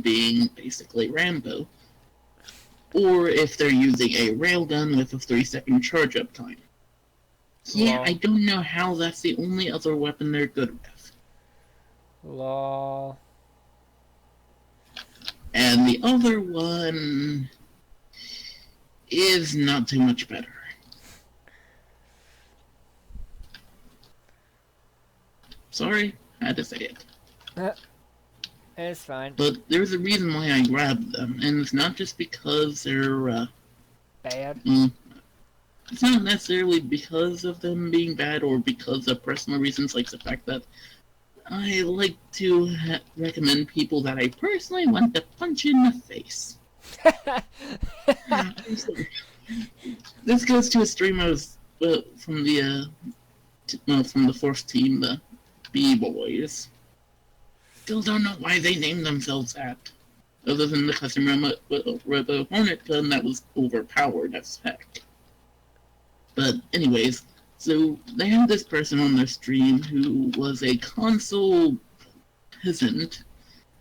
being basically Rambo, or if they're using a railgun with a 3-second charge-up time. Yeah, I don't know how that's the only other weapon they're good with. Lol. And the other one is not too much better. Sorry, I had to say it. It's fine. But there's a reason why I grabbed them, and it's not just because they're, bad? It's not necessarily because of them being bad or because of personal reasons, like the fact that I like to recommend people that I personally want to punch in the face. This goes to a streamer from the fourth team, the B-Boys. Still don't know why they named themselves that, other than the custom Robo Hornet gun that was overpowered as heck. But anyways, so they had this person on their stream who was a console peasant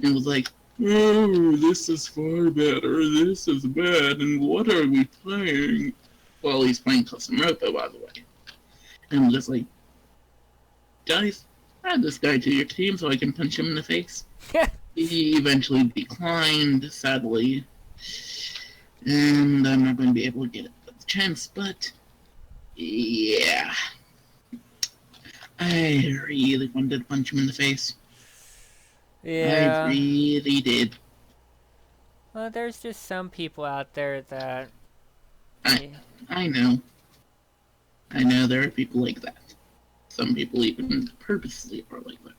and was like, "Oh, this is far better, this is bad, and what are we playing?" Well, he's playing custom Robo, by the way. And I'm just like, guys, add this guy to your team so I can punch him in the face. He eventually declined, sadly. And I'm not going to be able to get a chance, but yeah. I really wanted to punch him in the face. Yeah. I really did. Well, there's just some people out there that... I know. I know there are people like that. Some people even purposely are like that.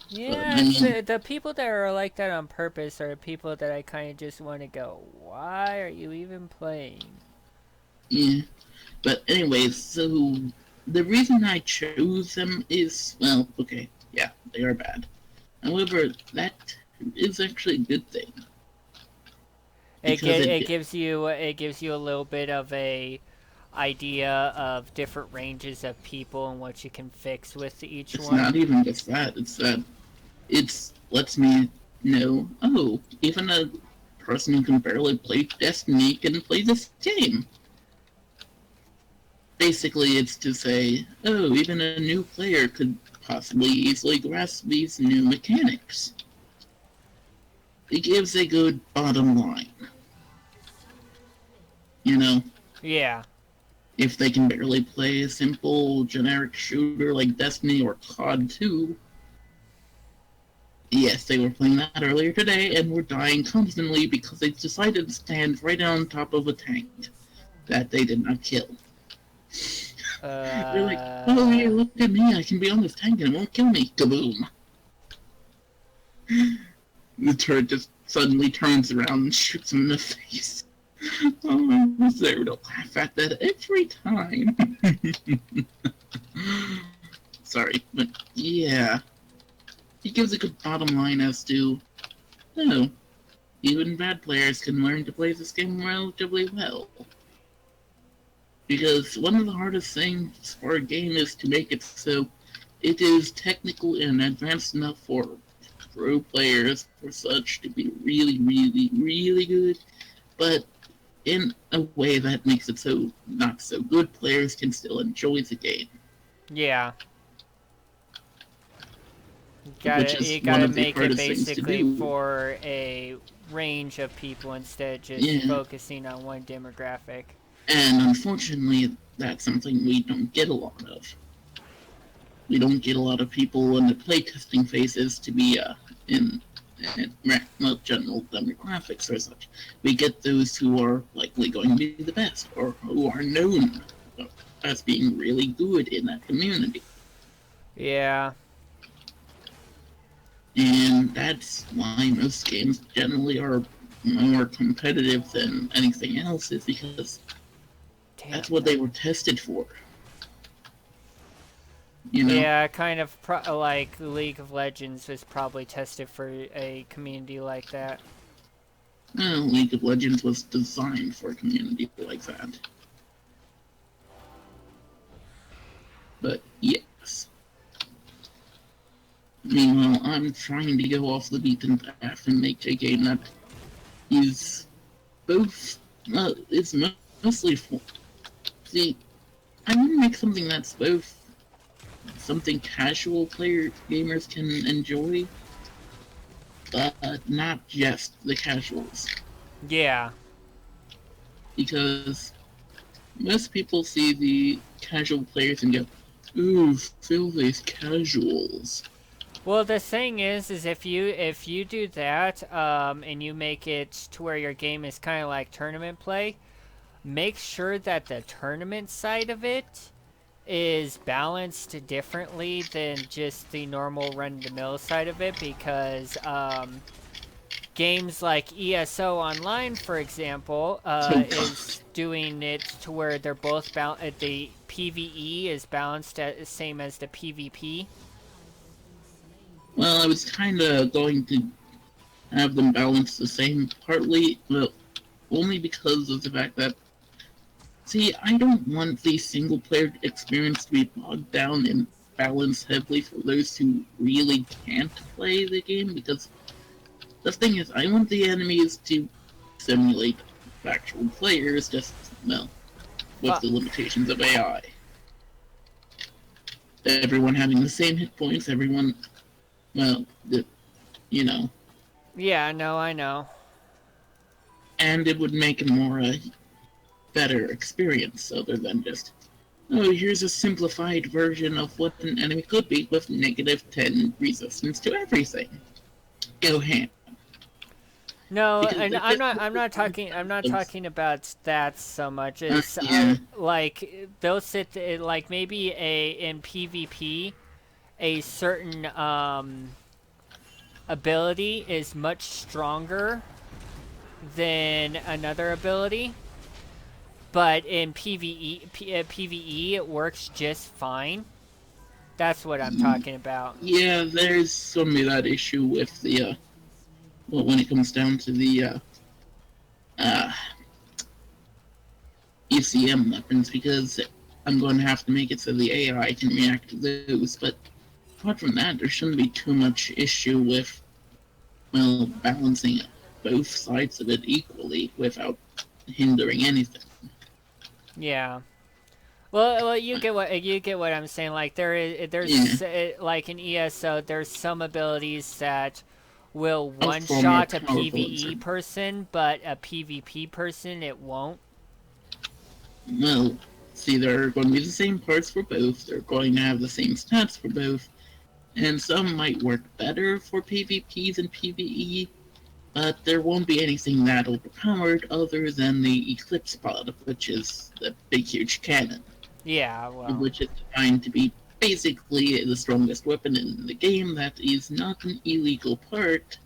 Yeah, the people that are like that on purpose are people that I kind of just want to go, why are you even playing? Yeah. But anyways, so the reason I chose them is, well, okay, yeah, they are bad. However, that is actually a good thing. It gives you a little bit of a idea of different ranges of people and what you can fix with each one. It's not even just that. It's that it lets me know, oh, even a person who can barely play Destiny can play this game. Basically, it's to say, oh, even a new player could possibly easily grasp these new mechanics. It gives a good bottom line. You know? Yeah. If they can barely play a simple, generic shooter like Destiny or COD 2, yes, they were playing that earlier today and were dying constantly because they decided to stand right on top of a tank that they did not kill. They're like, oh, hey, look at me, I can be on this tank and it won't kill me. Kaboom. The turret just suddenly turns around and shoots him in the face. Oh, I was there to laugh at that every time. Sorry, but yeah. He gives a good bottom line as to, oh, even bad players can learn to play this game relatively well. Because one of the hardest things for a game is to make it so it is technical and advanced enough for pro players for such to be really, really, really good, but in a way that makes it so not so good players can still enjoy the game. Yeah. You gotta make it basically for a range of people instead of just focusing on one demographic. And unfortunately, that's something we don't get a lot of. We don't get a lot of people in the playtesting phases to be in general demographics or such. We get those who are likely going to be the best, or who are known as being really good in that community. Yeah. And that's why most games generally are more competitive than anything else, is because that's what they were tested for. You know? Yeah, kind of like League of Legends was probably tested for a community like that. Well, League of Legends was designed for a community like that. But yes. Meanwhile, I'm trying to go off the beaten path and make a game that is both, is mostly for, see, I want to make something that's both something casual gamers can enjoy, but not just the casuals. Yeah. Because most people see the casual players and go, ooh, fill these casuals. Well, the thing is if you do that, and you make it to where your game is kind of like tournament play, make sure that the tournament side of it is balanced differently than just the normal run-of-the-mill side of it, because games like ESO Online, for example, is doing it to where they're both the PvE is balanced at same as the PvP. Well, I was kind of going to have them balanced the same, partly, well, only because of the fact that, see, I don't want the single-player experience to be bogged down and balanced heavily for those who really can't play the game, because the thing is, I want the enemies to simulate actual players, just, well, with the limitations of AI. Everyone having the same hit points, everyone, well, you know. Yeah, no, I know. And it would make a more better experience, other than just, oh, here's a simplified version of what an enemy could be with -10 resistance to everything. Go ham. No, and I'm not talking about that so much. It's like they'll sit like maybe in PvP, a certain ability is much stronger than another ability, but in PvE it works just fine. That's what I'm talking about. Yeah, there's some of that issue with the well, when it comes down to the ECM weapons, because I'm going to have to make it so the AI can react to those. But apart from that, there shouldn't be too much issue with, well, balancing both sides of it equally without hindering anything. Yeah. Well, you get what I'm saying. Like there's like in ESO, there's some abilities that will one-shot a PvE person, but a PvP person it won't. Well, see, there are going to be the same parts for both. They're going to have the same stats for both, and some might work better for PvP than PvE, but there won't be anything that overpowered other than the Eclipse pod, which is the big, huge cannon. Yeah, well. Which is designed to be basically the strongest weapon in the game. That is not an illegal part,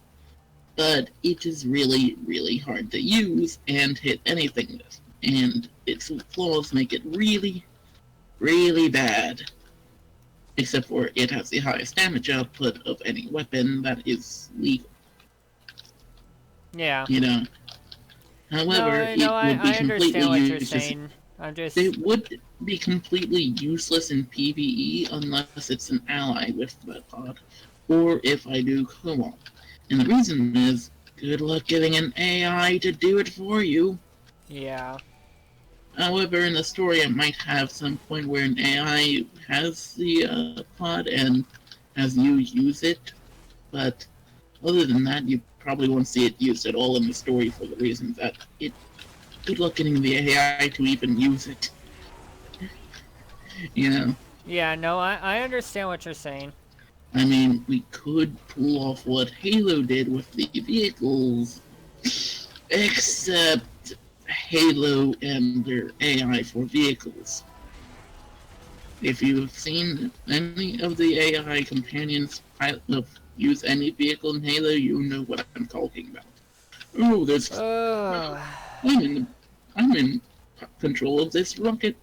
but it is really, really hard to use and hit anything with. And its flaws make it really, really bad. Except for it has the highest damage output of any weapon that is legal. Yeah. You know. However, it would be completely useless. It would be completely useless in PvE unless it's an ally with the pod, or if I do co-op. And the reason is, good luck getting an AI to do it for you. Yeah. However, in the story, it might have some point where an AI has the pod and has you use it, but other than that, you probably won't see it used at all in the story for the reason that good luck getting the AI to even use it. You know? Yeah, no, I understand what you're saying. I mean, we could pull off what Halo did with the vehicles, except Halo and their AI for vehicles. If you've seen any of the AI companions use any vehicle in Halo, you know what I'm talking about. Oh, there's... I'm in control of this rocket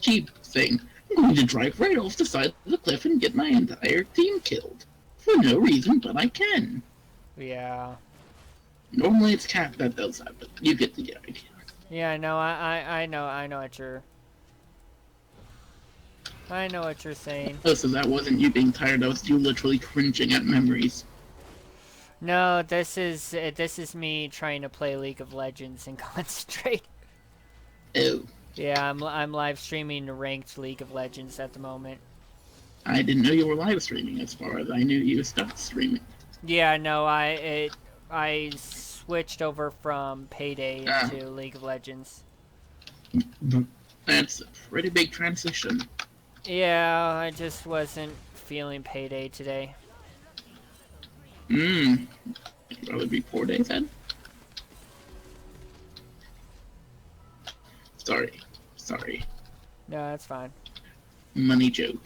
jeep thing. I'm going to drive right off the side of the cliff and get my entire team killed. For no reason, but I can. Yeah. Normally it's Cat that does that, but you get the idea. Yeah, no, I know what you're... I know what you're saying. Oh, so that wasn't you being tired, that was you literally cringing at memories. No, this is me trying to play League of Legends and concentrate. Oh. Yeah, I'm live streaming ranked League of Legends at the moment. I didn't know you were live streaming as far as I knew you stopped streaming. Yeah, no, I switched over from Payday Ah, into League of Legends. that's a pretty big transition. Yeah, I just wasn't feeling Payday today. It'd probably be 4 days then. Sorry. No, that's fine. Money joke.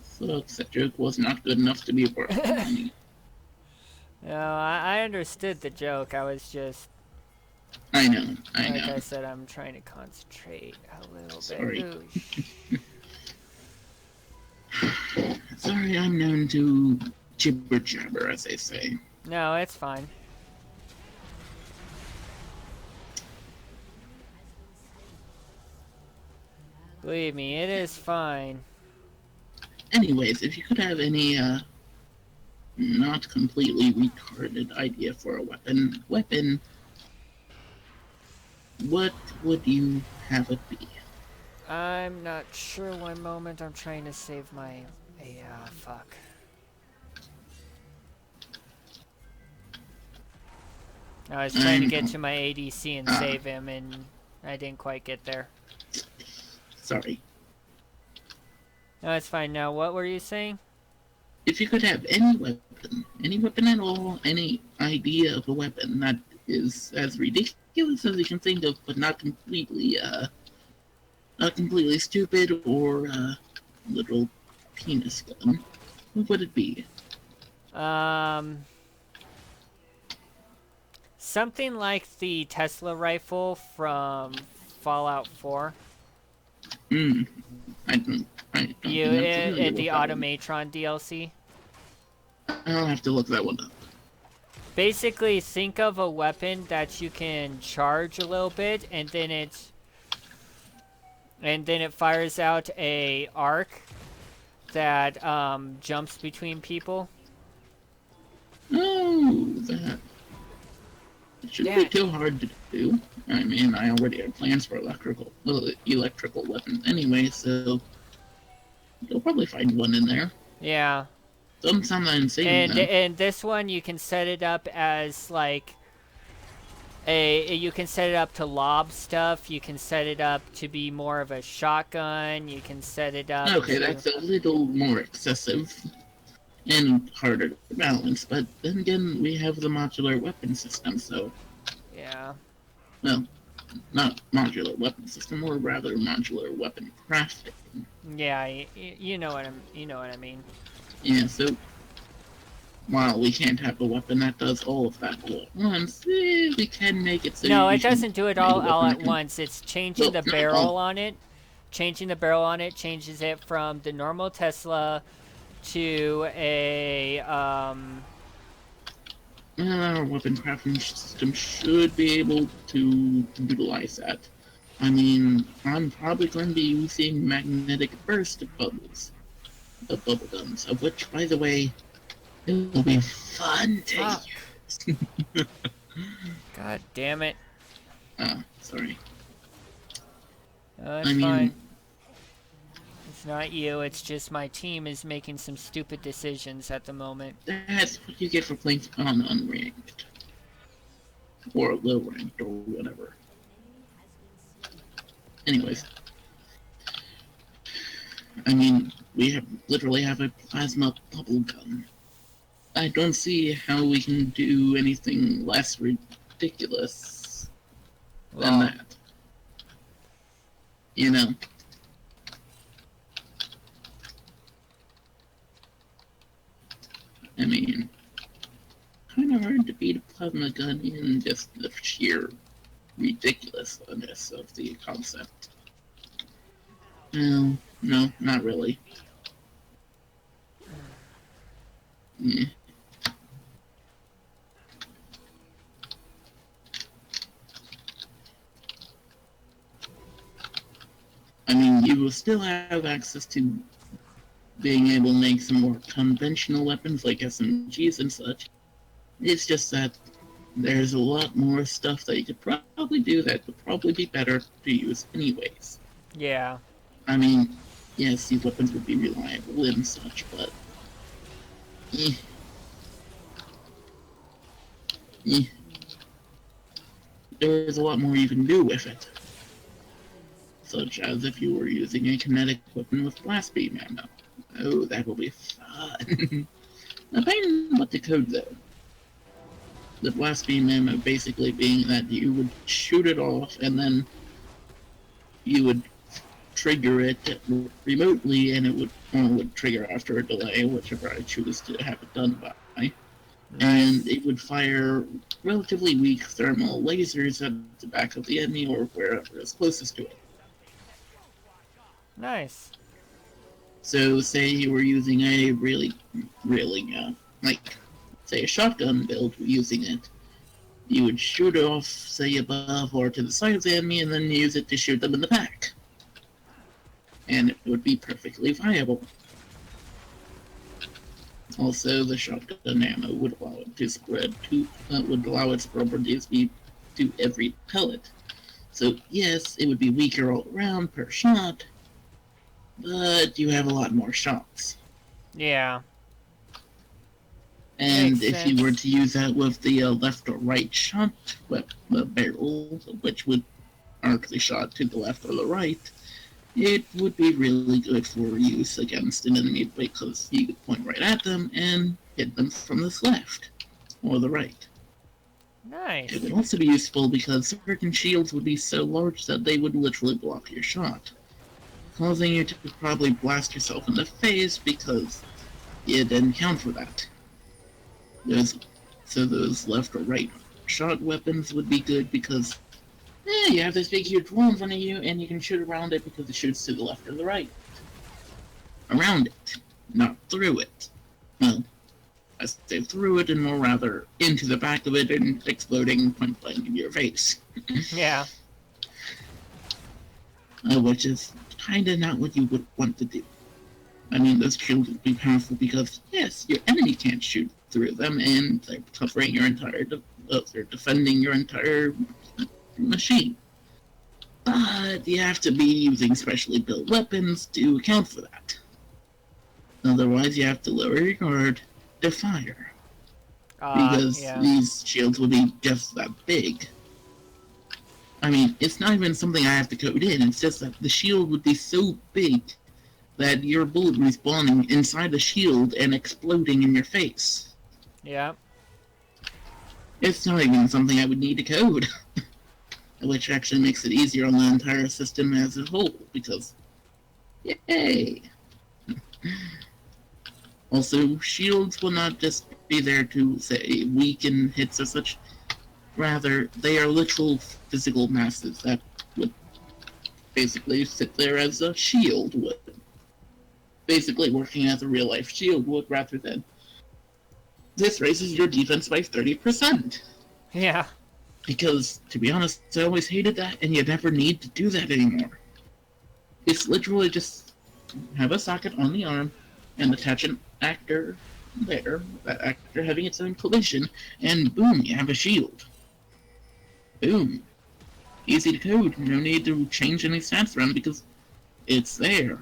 Sucks, that joke was not good enough to be worth money. No, I understood the joke. I was just, I know. like I said, I'm trying to concentrate a little Sorry. bit. Sorry, I'm known to jibber jabber, as they say. No, it's fine. Believe me, it is fine. Anyways, if you could have any, not completely retarded idea for a weapon, what would you have it be? I'm not sure. One moment, I'm trying to save my... Yeah, fuck. I was trying to get to my ADC and save him, and I didn't quite get there. Sorry. No, it's fine. Now, what were you saying? If you could have any weapon at all, any idea of a weapon that is as ridiculous as you can think of, but not completely stupid or literal penis gun, what would it be? Something like the Tesla rifle from Fallout 4. I don't The Automatron DLC. I'll have to look that one up. Basically, think of a weapon that you can charge a little bit, and then it fires out a arc that jumps between people. Oh, that shouldn't be too hard to do. I mean, I already have plans for electrical weapons anyway, so you'll probably find one in there. Yeah. Doesn't sound that insane. And this one, you can set it up as like you can set it up to lob stuff. You can set it up to be more of a shotgun. You can set it up. Okay, that's a little more excessive and harder to balance. But then again, we have the modular weapon system, so yeah. Well, not modular weapon system, or rather modular weapon crafting. Yeah, you know what I mean. Yeah, so while we can't have a weapon that does all of that all at once, we can make it so no, it doesn't do it all at once. It's changing the barrel on it. Changing the barrel on it changes it from the normal Tesla to a our weapon crafting system should be able to utilize that. I mean, I'm probably going to be using magnetic burst bubbles. Of bubble guns, of which, by the way, it will be fun to use. God damn it. Sorry. It's fine. It's not you, it's just my team is making some stupid decisions at the moment. That's what you get for playing on unranked. Or low ranked, or whatever. Anyways. I mean, we literally have a plasma bubble gun. I don't see how we can do anything less ridiculous than that. You know? I mean, kind of hard to beat a plasma gun in just the sheer ridiculousness of the concept. No, not really. Yeah. you will still have access to being able to make some more conventional weapons like SMGs and such. It's just that there's a lot more stuff that you could probably do that would probably be better to use anyways. Yeah. I mean, yes, these weapons would be reliable and such, but... Eh. Eh. There's a lot more you can do with it. Such as if you were using a kinetic weapon with blast beam ammo. Oh, that will be fun. Depending on what the code though. The blast beam ammo basically being that you would shoot it off and then you would trigger it remotely and it would trigger after a delay, whichever I choose to have it done by. And it would fire relatively weak thermal lasers at the back of the enemy or wherever is closest to it. Nice. So say you were using a really, like, say a shotgun build using it, you would shoot it off, say, above or to the side of the enemy and then use it to shoot them in the back. And it would be perfectly viable. Also, the shotgun ammo would allow it to spread would allow its properties to every pellet. So yes, it would be weaker all around per shot, but you have a lot more shots. Yeah. And Makes if you were sense. to use that with the left or right shot barrel, which would arc the shot to the left or the right, it would be really good for use against an enemy because you could point right at them and hit them from the left or the right. Nice. It would also be useful because certain shields would be so large that they would literally block your shot, causing you to probably blast yourself in the face because you didn't count for that. Those left or right shot weapons would be good because you have this big huge wall in front of you and you can shoot around it because it shoots to the left or the right. Around it, not through it. Well, I say through it and more rather into the back of it and exploding point blank in your face. Yeah. Which is kinda not what you would want to do. I mean, those shields would be powerful because, yes, your enemy can't shoot through them and they're covering your entire, they're defending your entire machine. But you have to be using specially built weapons to account for that. Otherwise, you have to lower your guard to fire. Because Yeah. these shields would be just that big. I mean, it's not even something I have to code in, it's just that the shield would be so big that your bullet respawning inside the shield and exploding in your face. Yeah. It's not even something I would need to code. Which actually makes it easier on the entire system as a whole, because, yay! Also, shields will not just be there to, say, weaken hits or such. Rather, they are literal physical masses that would basically sit there as a shield would. Basically working as a real-life shield would, rather than this raises your defense by 30%. Yeah. Because, to be honest, I always hated that, and you never need to do that anymore. It's literally just have a socket on the arm and attach an actor there, that actor having its own collision, and boom, you have a shield. Boom. Easy to code, no need to change any stats around because it's there.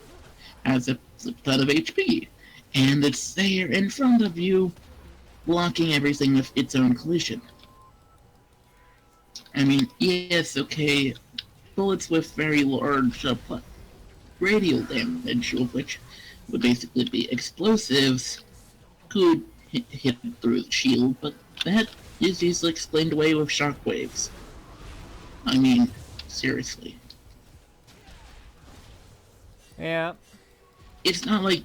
Has a ton of HP, and it's there in front of you, blocking everything with its own collision. I mean, yes, okay, bullets with very large radial damage, which would basically be explosives, could hit through the shield, but that is easily explained away with shockwaves. I mean, seriously. Yeah. It's not like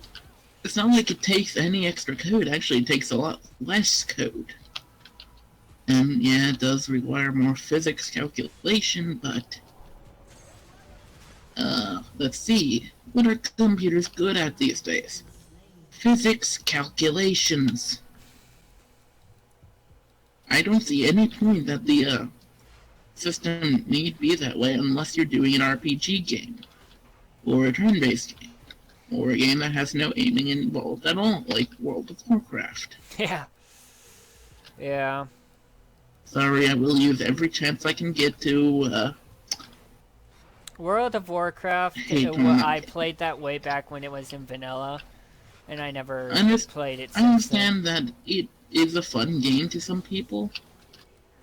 it takes any extra code. Actually, it takes a lot less code. And yeah, it does require more physics calculation, but let's see. What are computers good at these days? Physics calculations. I don't see any point that the system need be that way unless you're doing an RPG game. or a turn-based game, or a game that has no aiming involved at all, like World of Warcraft. Yeah. Yeah. Sorry, I will use every chance I can get to World of Warcraft, hate on that I game. played that way back when it was in vanilla, and I never played it I since then. understand that it is a fun game to some people,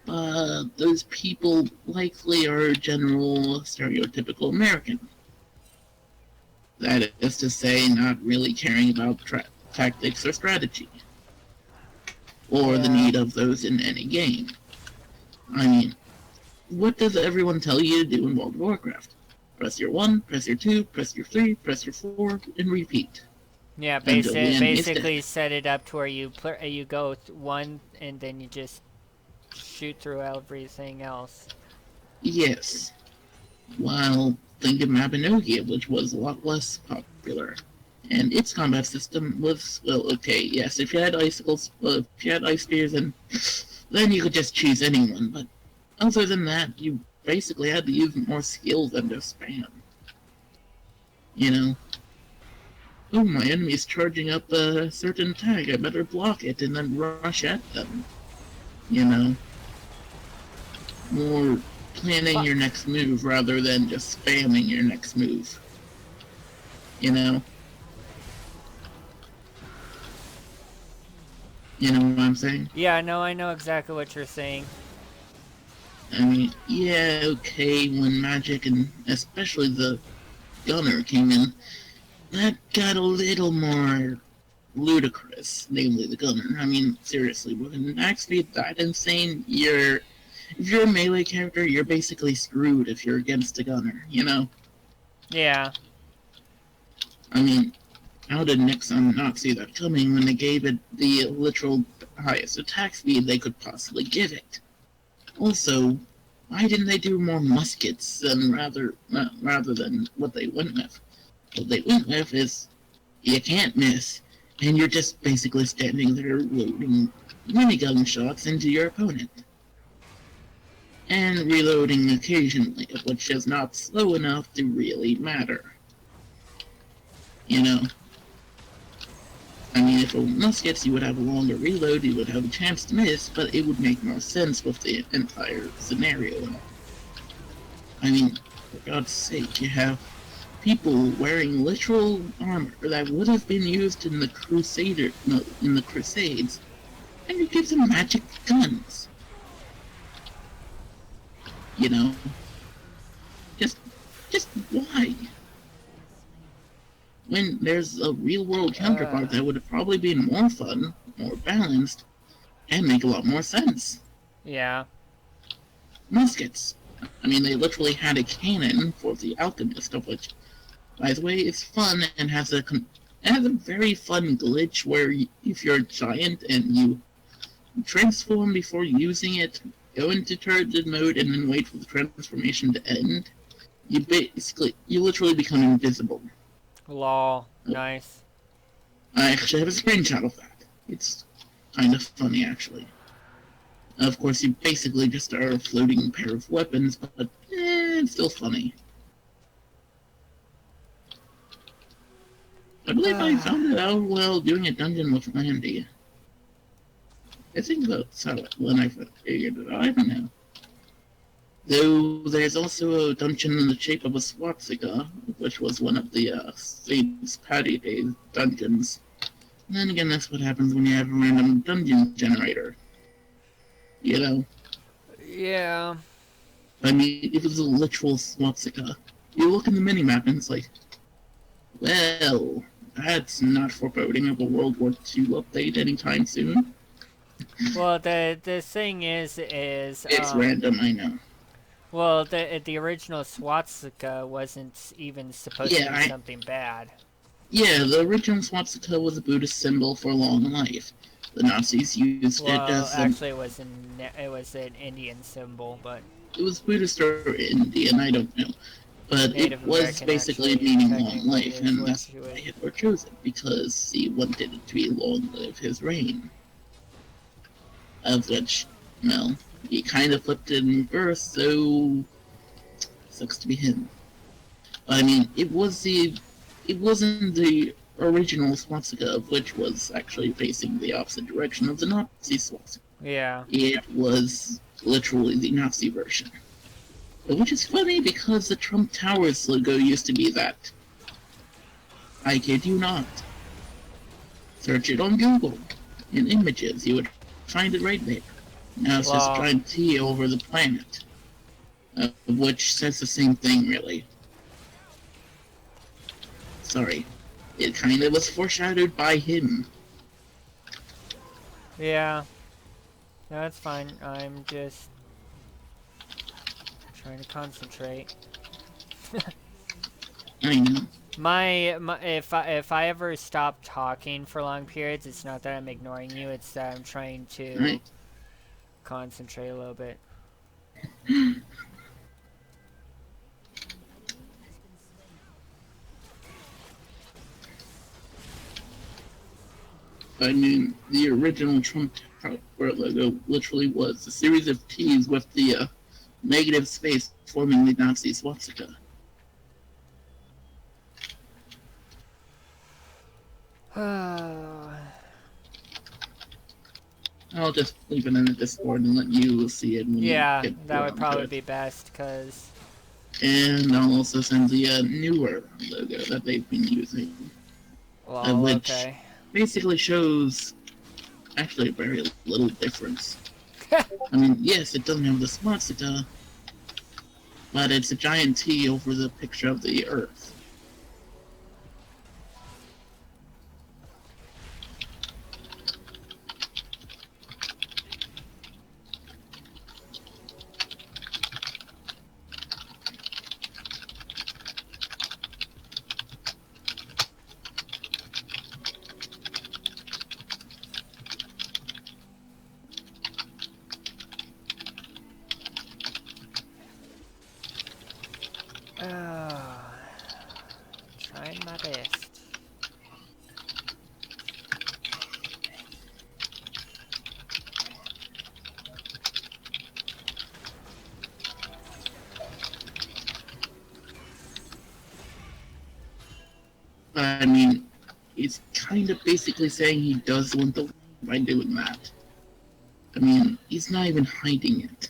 but those people likely are general stereotypical American. That is to say, not really caring about tactics or strategy, or the Yeah. need of those in any game. I mean, what does everyone tell you to do in World of Warcraft? Press your 1, press your 2, press your 3, press your 4, and repeat. Yeah, Until the enemy is basically dead. set it up to where you go one and then you just shoot through everything else. Yes. While think of Mabinogia, which was a lot less popular. And its combat system was, well, okay, yes, if you had icicles, if you had ice spears, then you could just choose anyone, but other than that, you basically had to use more skill than just spam. You know? Oh, my enemy's charging up a certain tag, I better block it and then rush at them. You know? More planning your next move rather than just spamming your next move. You know? You know what I'm saying? Yeah, no, I know exactly what you're saying. I mean, yeah, okay, when Magic and especially the Gunner came in, that got a little more ludicrous, namely the Gunner. I mean, seriously, when max speed that insane, if you're a melee character, you're basically screwed if you're against a Gunner, you know? Yeah. I mean, how did Nixon not see that coming when they gave it the literal highest attack speed they could possibly give it? Also, why didn't they do more muskets rather than what they went with? What they went with is you can't miss, and you're just basically standing there loading minigun shots into your opponent. And reloading occasionally, which is not slow enough to really matter. You know? I mean, if it were muskets, you would have a longer reload, you would have a chance to miss, but it would make more sense with the entire scenario and all. I mean, for God's sake, you have people wearing literal armor that would have been used in the Crusades, and you give them magic guns. You know? Just why? When there's a real-world counterpart that would have probably been more fun, more balanced, and make a lot more sense. Yeah. Muskets. I mean, they literally had a cannon for the alchemist, of which, by the way, it's fun and has a very fun glitch where if you're a giant and you transform before using it, go into turret mode, and then wait for the transformation to end, you literally become invisible. Lol. Nice. I actually have a screenshot of that. It's kind of funny, actually. Of course, you basically just are a floating pair of weapons, but it's still funny. I believe I found it out while doing a dungeon with Landy. I think that's how when I figured it out. I don't know. Though there's also a dungeon in the shape of a swastika, which was one of the Saints Patty Day dungeons. And then again, that's what happens when you have a random dungeon generator. You know? Yeah. I mean, it was a literal swastika. You look in the minimap and it's like, well, that's not foreboding of a World War II update anytime soon. Well, the thing is It's random, I know. well, the original swastika wasn't even supposed to be something bad. Yeah, the original swastika was a Buddhist symbol for long life. The Nazis used it as actually, it was an Indian symbol, but it was Buddhist or Indian, I don't know. But Native it was American basically actually meaning long technically life, is and what that's she why was. Hitler chose it, because he wanted it to be long live his reign. Of which, well, he kind of flipped it in reverse, so sucks to be him. I mean, it wasn't the original swastika, which was actually facing the opposite direction of the Nazi swastika. Yeah. It was literally the Nazi version. Which is funny because the Trump Towers logo used to be that. I kid you not. Search it on Google. In images, you would find it right there. Now it's just a Well, giant T over the planet. Which says the same thing, really. Sorry. It kind of was foreshadowed by him. yeah. No, it's fine. I'm just trying to concentrate. I know. If I ever stop talking for long periods, it's not that I'm ignoring you, it's that I'm trying to Right. concentrate a little bit. I mean, the original Trump Tower logo literally was a series of T's with the negative space forming the Nazi swastika. I'll just leave it in the Discord and let you see it when Yeah, you get that would around to probably it. be best, because... And I'll also send the newer logo that they've been using, Well, which okay. basically shows actually very little difference. I mean, yes, it doesn't have the swastika, but it's a giant T over the picture of the Earth. Trying my best. I mean, he's kind of basically saying he does want the by doing that. I mean, he's not even hiding it.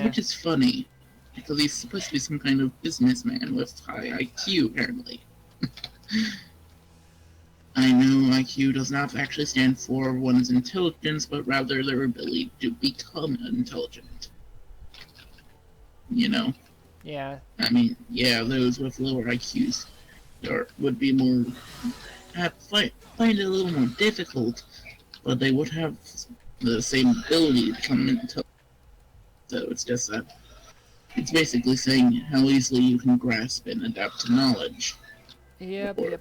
Which is funny, because he's supposed to be some kind of businessman with high IQ, apparently. I know IQ does not actually stand for one's intelligence, but rather their ability to become intelligent. You know? Yeah. I mean, yeah, those with lower IQs would be more... find it a little more difficult, but they would have the same ability to become intelligent. So it's just that it's basically saying how easily you can grasp and adapt to knowledge. Yep. But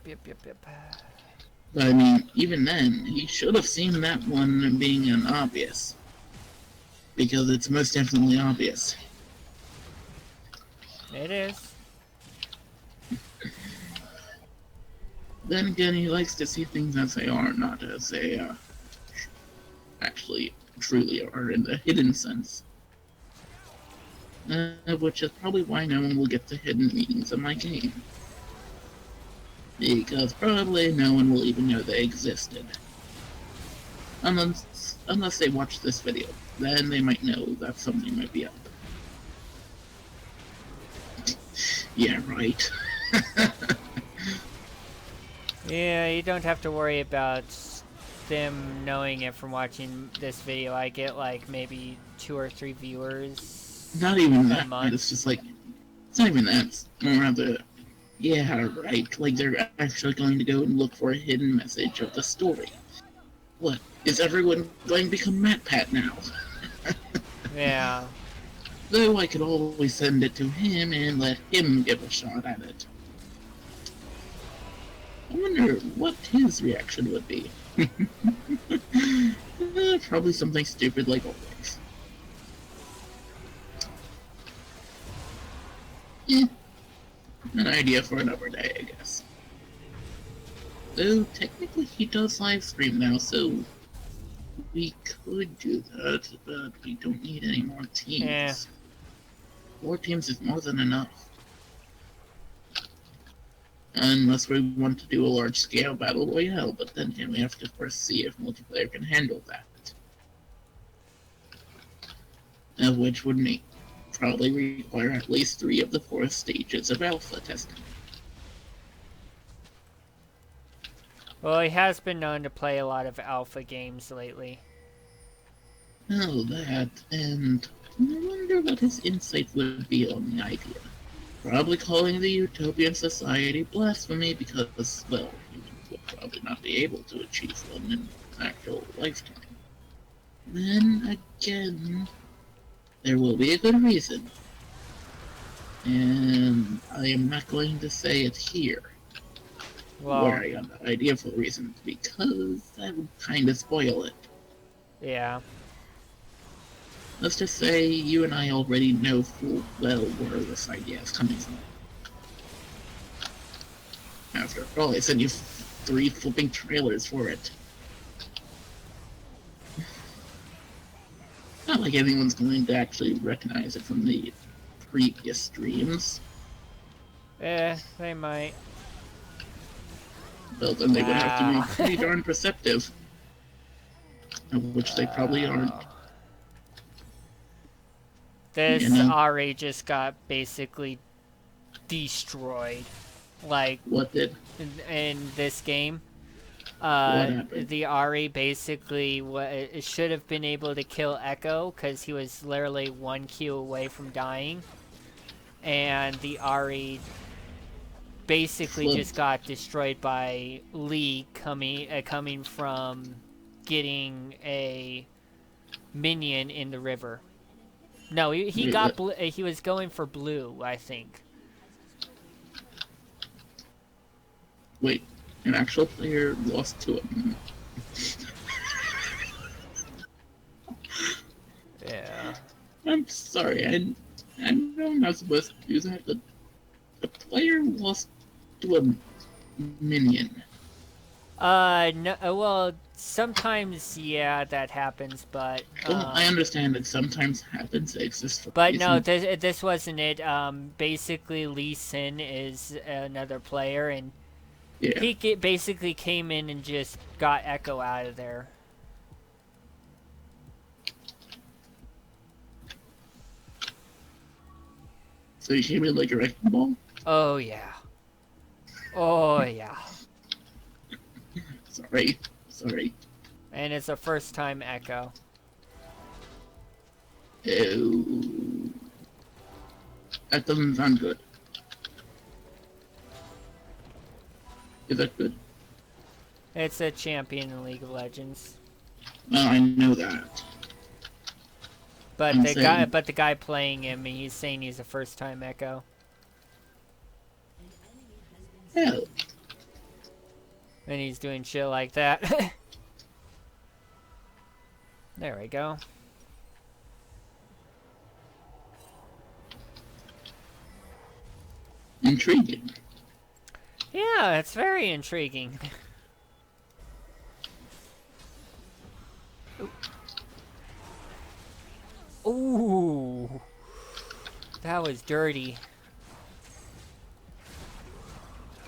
I mean, even then, he should have seen that one being an obvious. Because it's most definitely obvious. It is. Then again, he likes to see things as they are, not as they actually truly are in the hidden sense. Which is probably why no one will get the hidden meanings of my game. Because probably no one will even know they existed. Unless they watch this video. Then they might know that something might be up. Yeah, right. Yeah, you don't have to worry about them knowing it from watching this video. I get like maybe 2 or 3 viewers. Not even that. Month. It's just like, it's not even that. It's more of the, yeah, right. Like they're actually going to go and look for a hidden message of the story. What? Is everyone going to become MatPat now? Yeah. Though I could always send it to him and let him give a shot at it. I wonder what his reaction would be. Probably something stupid like always. An idea for another day, I guess. Though, technically he does live stream now, so we could do that, but we don't need any more teams. 4 teams is more than enough. Unless we want to do a large-scale battle royale, but then again, we have to first see if multiplayer can handle that. Which would probably require at least 3 of the 4 stages of alpha testing. Well, he has been known to play a lot of alpha games lately. Oh, that, and I wonder what his insight would be on the idea. Probably calling the Utopian Society blasphemy because, well, humans would probably not be able to achieve one in actual lifetime. Then again, there will be a good reason. And I am not going to say it here. Well, Where I got that idea for a reason, because that would kind of spoil it. yeah. Let's just say you and I already know full well where this idea is coming from. After all, I sent you 3 flipping trailers for it. Not like anyone's going to actually recognize it from the previous streams. They might. Well, then they would have to be pretty darn perceptive. Which they probably aren't. This You know? RA just got basically destroyed. Like, What did? in this game. What happened? The RA basically it should have been able to kill Echo because he was literally 1 Q away from dying. And the RA basically just got destroyed by Lee coming from getting a minion in the river. No, he got he was going for blue, I think. Wait, an actual player lost to him. Yeah. I'm sorry, I know I'm not supposed to do that, but the player lost to a minion. No, well, sometimes, yeah, that happens, but... Well, I understand it sometimes happens, it exists for But reason. no, this wasn't it. Basically, Lee Sin is another player, and Yeah. he basically came in and just got Echo out of there. So you came in like a wrecking ball? Oh, yeah. Oh, yeah. Sorry. And it's a first-time Echo. Oh. That doesn't sound good. Is that good? It's a champion in League of Legends. Well, I know that. But I'm the guy playing him, he's saying he's a first-time Echo. Hell. And he's doing shit like that. There we go. Intriguing. Yeah, it's very intriguing. Ooh. That was dirty.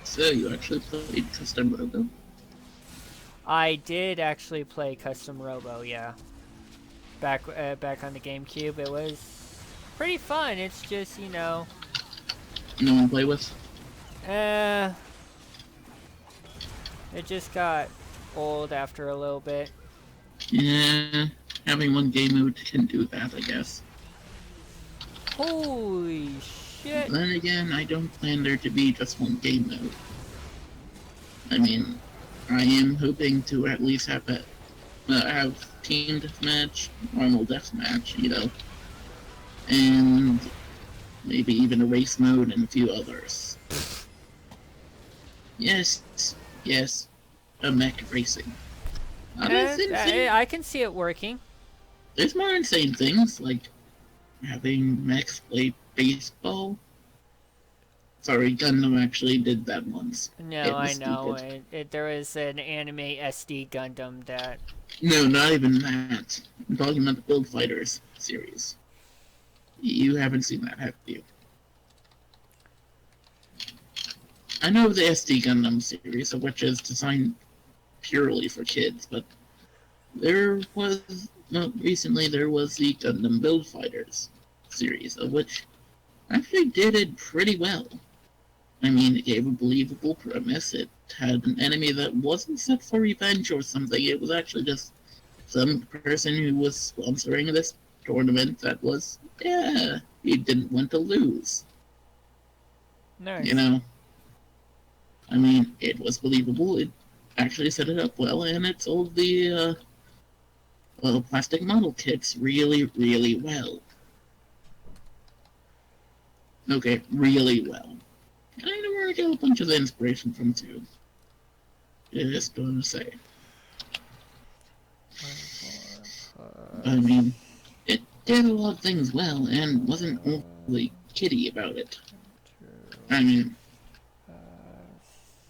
So you actually played Custom Robo? I did actually play Custom Robo, yeah. Back on the GameCube, it was pretty fun. It's just, you know, No one to play with? it just got old after a little bit. Yeah, having one game mode can do that, I guess. Holy shit! Then again, I don't plan there to be just one game mode. I mean, I am hoping to at least have team deathmatch, normal deathmatch, you know, and maybe even a race mode and a few others. Yes, a mech racing. I can see it working. There's more insane things, like having mechs play baseball. Sorry, Gundam actually did that once. No, I know. There was an anime SD Gundam that... No, not even that. I'm talking about the Build Fighters series. You haven't seen that, have you? I know the SD Gundam series, which is designed purely for kids, but there was recently there was the Gundam Build Fighters series, of which actually did it pretty well. I mean, it gave a believable premise. It had an enemy that wasn't set for revenge or something. It was actually just some person who was sponsoring this tournament that was, yeah, he didn't want to lose. Nice. You know? I mean, it was believable. It actually set it up well, and it sold the plastic model kits really, really well. Okay, really well. Kind of where I got a bunch of the inspiration from, too. Just gonna say. I mean, it did a lot of things well and wasn't overly kiddie about it. I mean,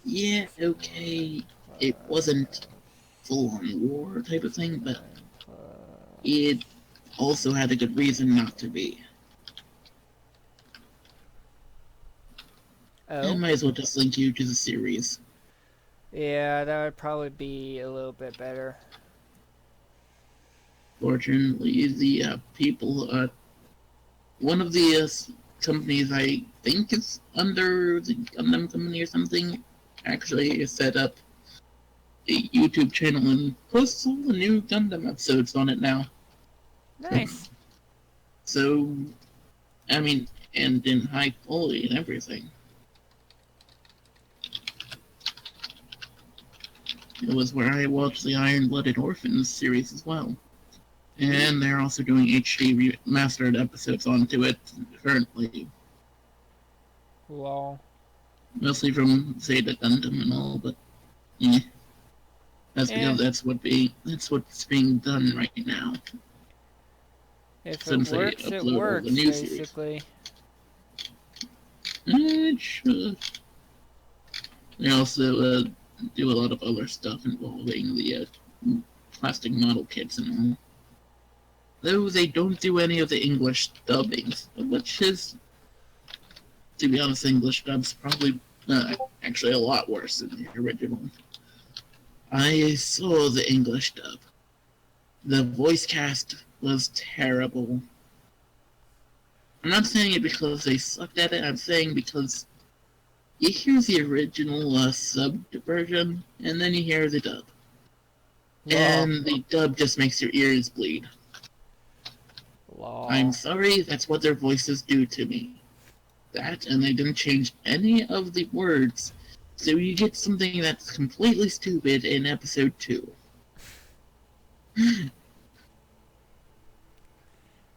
yeah, okay, it wasn't full-on war type of thing, but it also had a good reason not to be. Oh. I might as well just link you to the series. Yeah, that would probably be a little bit better. Fortunately, the people, one of the companies I think is under the Gundam company or something, actually set up a YouTube channel and posts all the new Gundam episodes on it now. Nice. So, I mean, and in high quality and everything. It was where I watched the Iron-Blooded Orphans series as well. And they're also doing HD remastered episodes onto it currently. Lol. Mostly from Zeta Gundam and all, but yeah. That's because that's what's being done right now. If Since it works, they it upload all works, the new basically. Series. It should. They also do a lot of other stuff involving the plastic model kits and all. Though they don't do any of the English dubbings, which is, to be honest, English dub's probably actually a lot worse than the original. I saw the English dub. The voice cast was terrible. I'm not saying it because they sucked at it, I'm saying because you hear the original subbed version, and then you hear the dub. Lol. And the dub just makes your ears bleed. Lol. I'm sorry, that's what their voices do to me. That, and they didn't change any of the words, so you get something that's completely stupid in episode 2.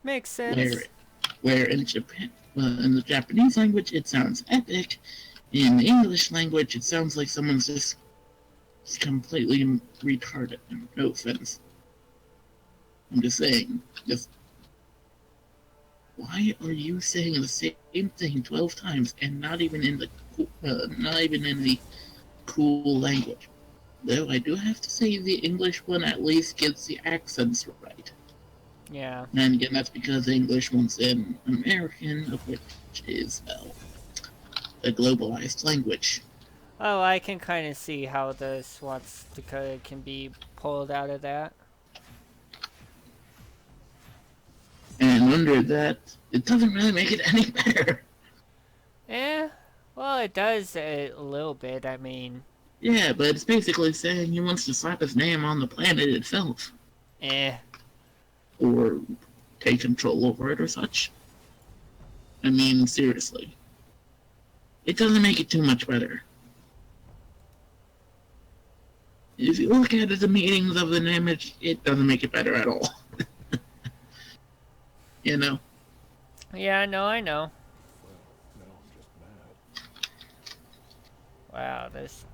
Makes sense. Where in Japan, in the Japanese language, it sounds epic. In the English language, it sounds like someone's just completely retarded. No offense. I'm just saying, why are you saying the same thing 12 times and not even in the cool language? Though I do have to say the English one at least gets the accents right. Yeah. And again, that's because the English one's in American, of which is, well, a globalized language. Oh, I can kind of see how the swastika can be pulled out of that. And under that, it doesn't really make it any better. Well, it does a little bit. I mean, Yeah, but it's basically saying he wants to slap his name on the planet itself. Or take control over it or such. I mean, seriously. It doesn't make it too much better. If you look at the meanings of an image, it doesn't make it better at all. You know? Yeah, no, I know. Wow, this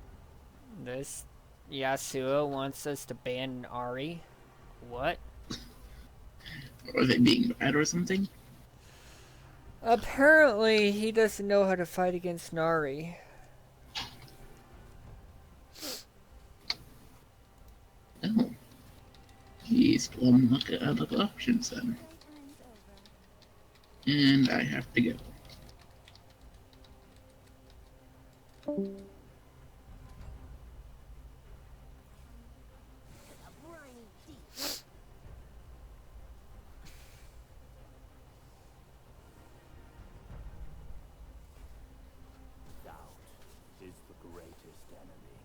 Yasuo wants us to ban Ari. What? Are they being bad or something? Apparently, he doesn't know how to fight against Nari. Oh. He's one look at other options then. And I have to go. Is the greatest enemy.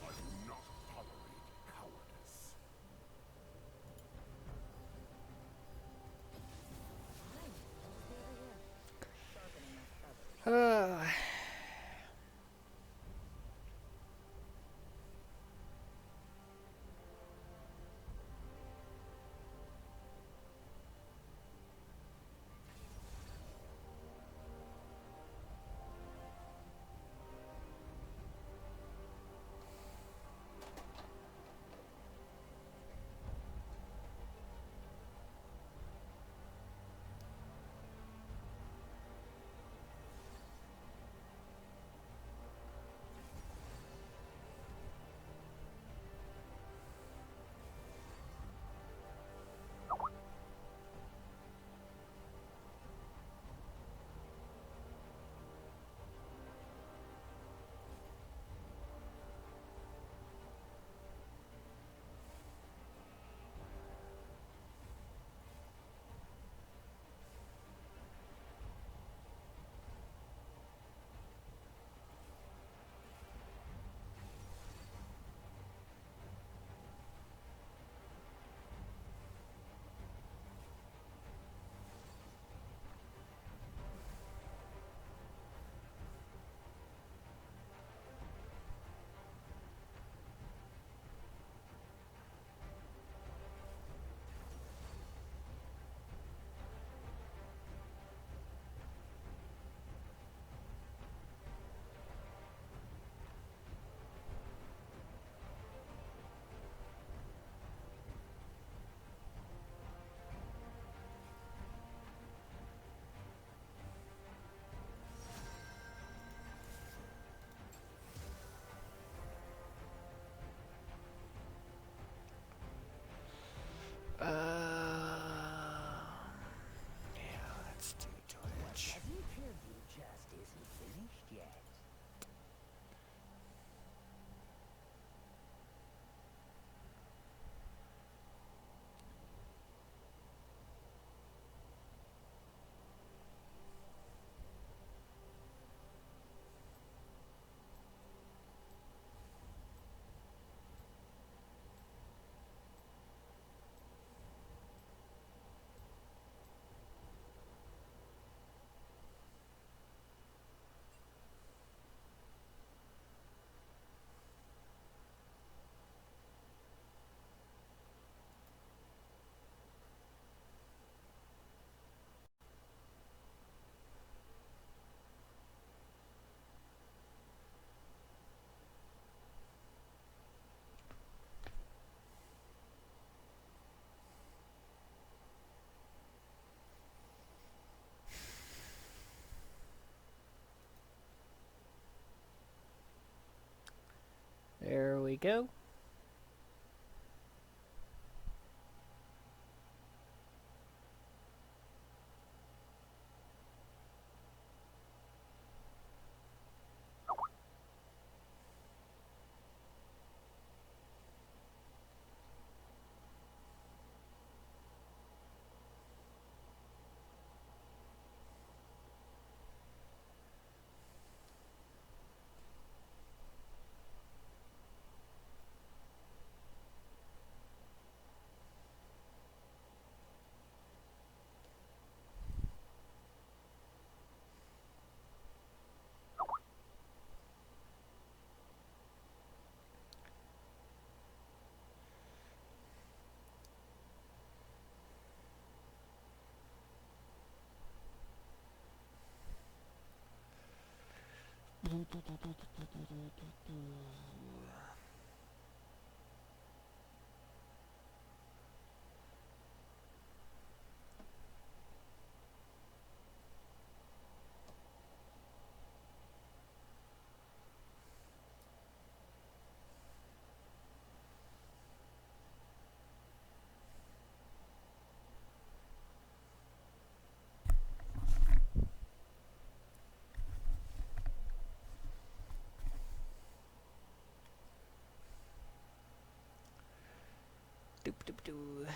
I do not tolerate cowardice. Yeah, let's do Twitch. Just isn't finished yet. There we go. Doop-doop-doo.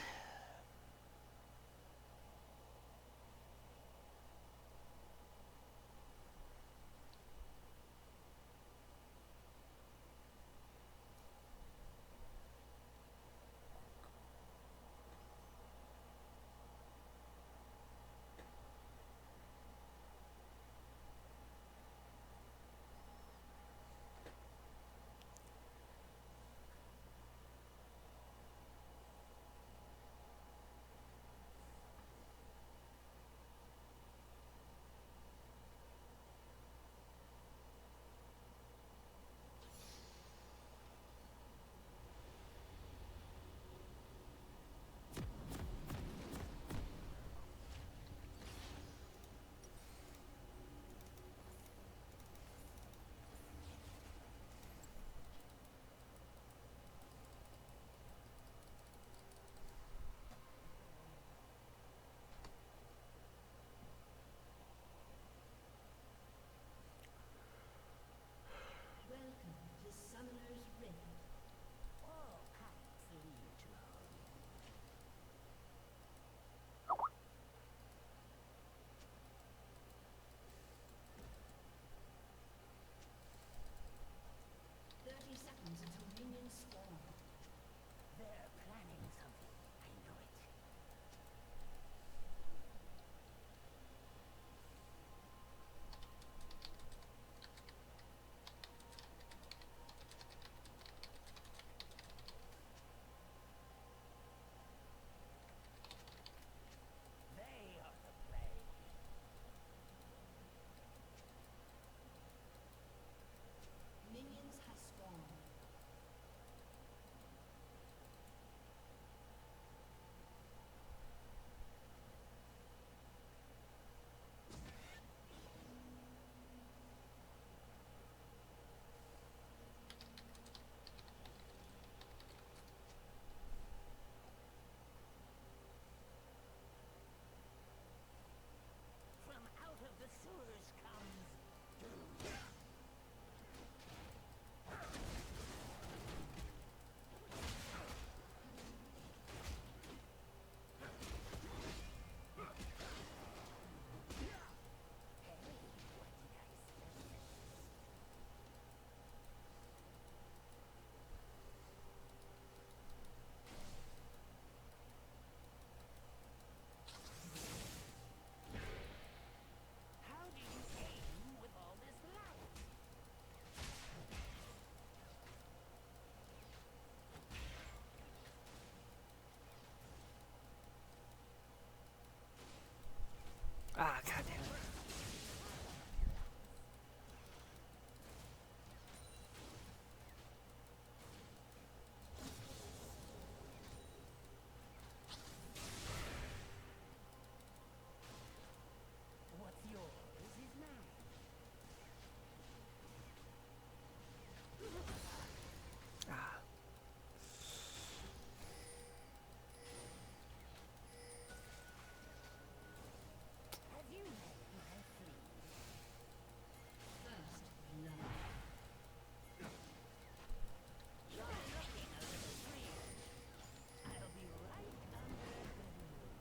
Welcome to Summoner's Rift. All paths lead to home. 30 seconds until minions spawn. They're planning something. I know it. They are the plague. Minions have spawned. From out of the sewers comes doom. Hey, what did I say? How do you aim with all this light? Ah, goddamn. What's yours is mine. Ah. Have you met my fleet? First blood. You're looking a little freer. I'll be right under the roof.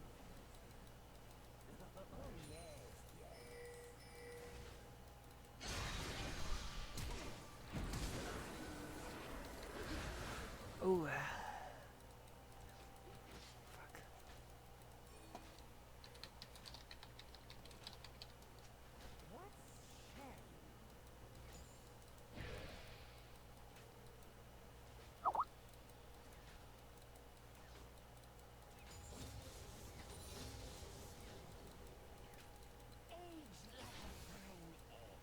Oh, yes, yes. Ooh. Fuck. What's sharing? Age like a fine egg.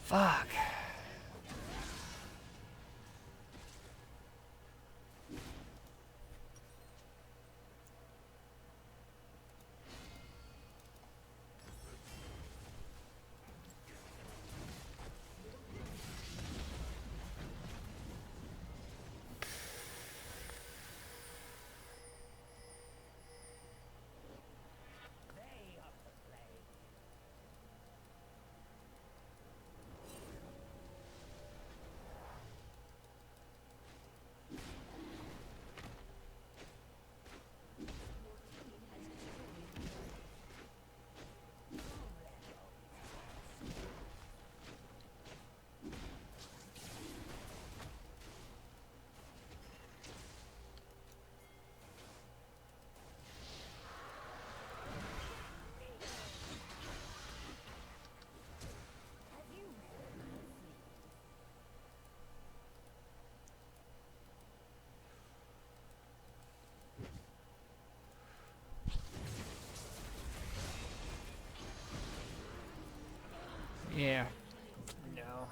Fuck. Yeah. No.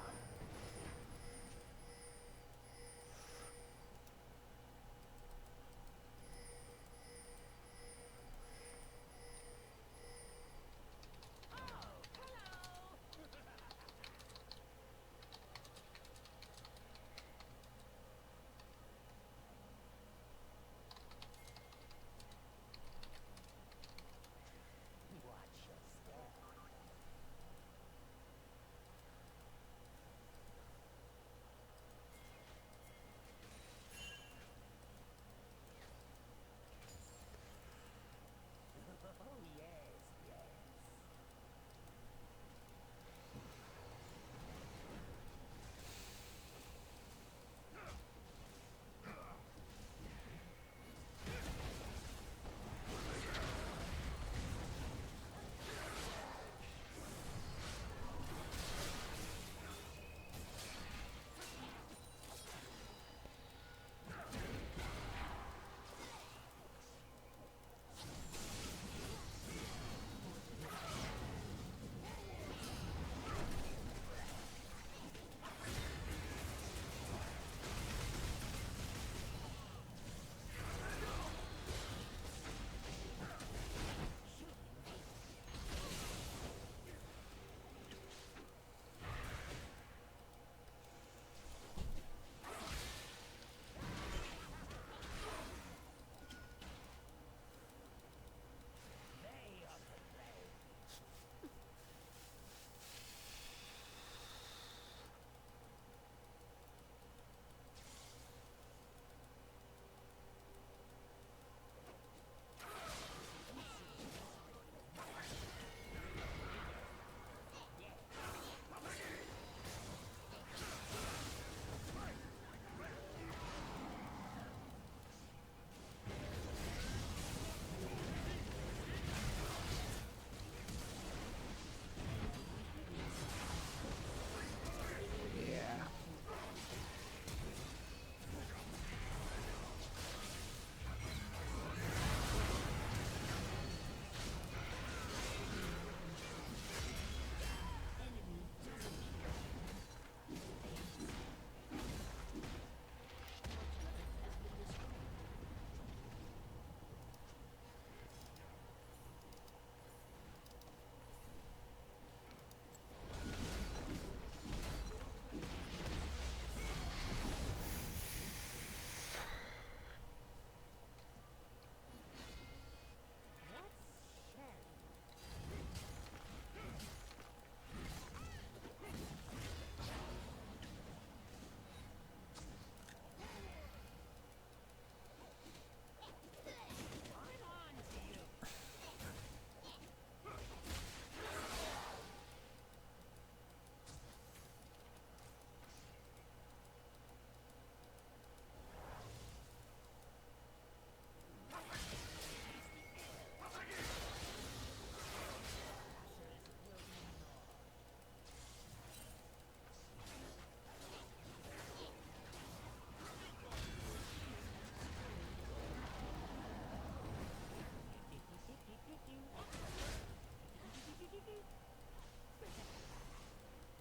Yeah.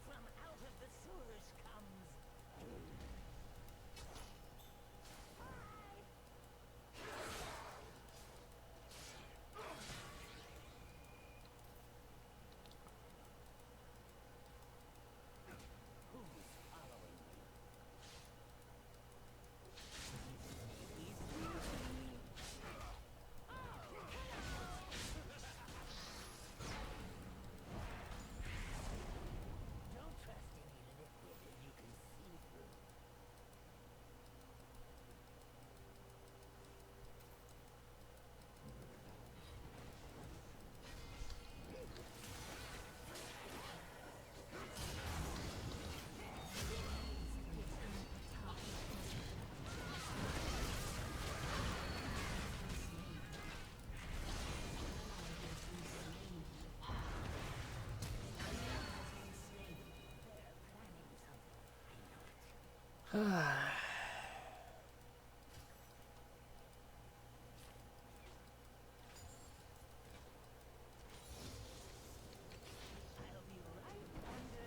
From out of the sewers comes don't trust any liquid that you can see through. I'll be right under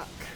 Fuck.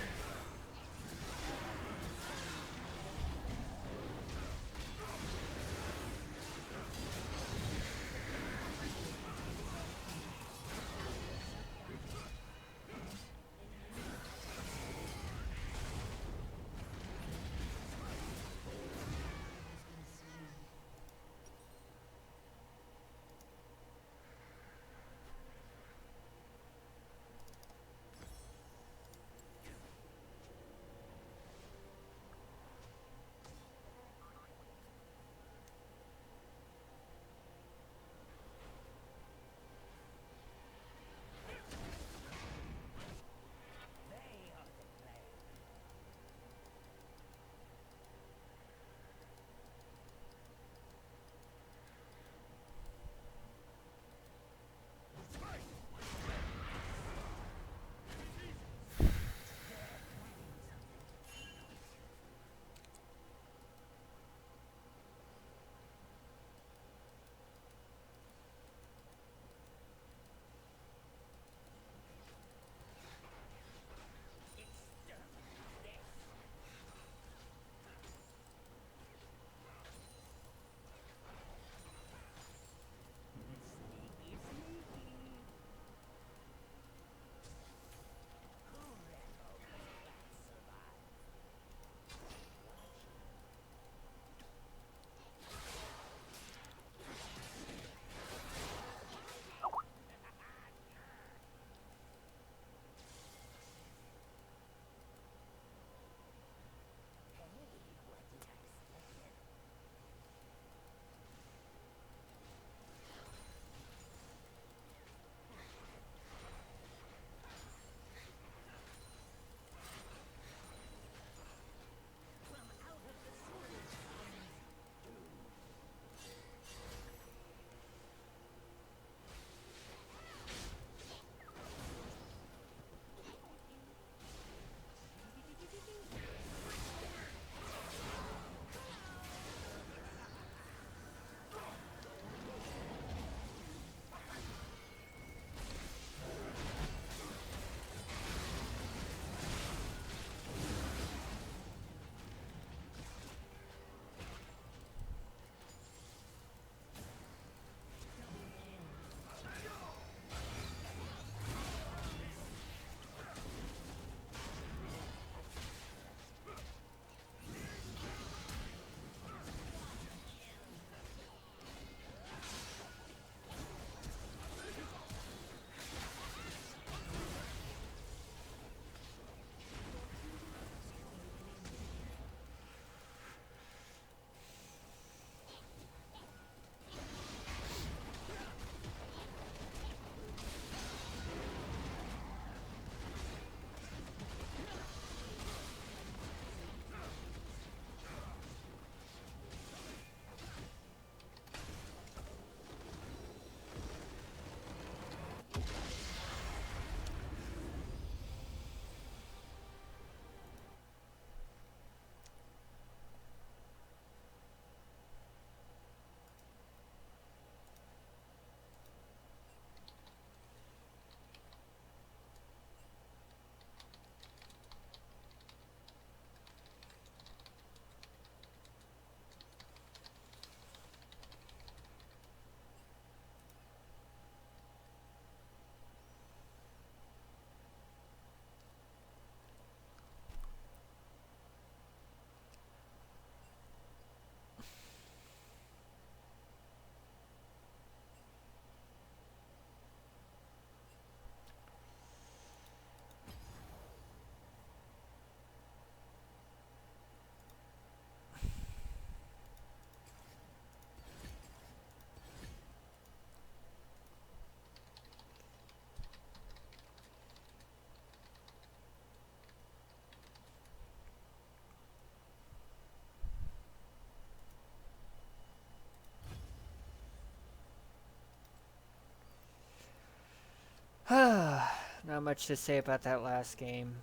Not much to say about that last game.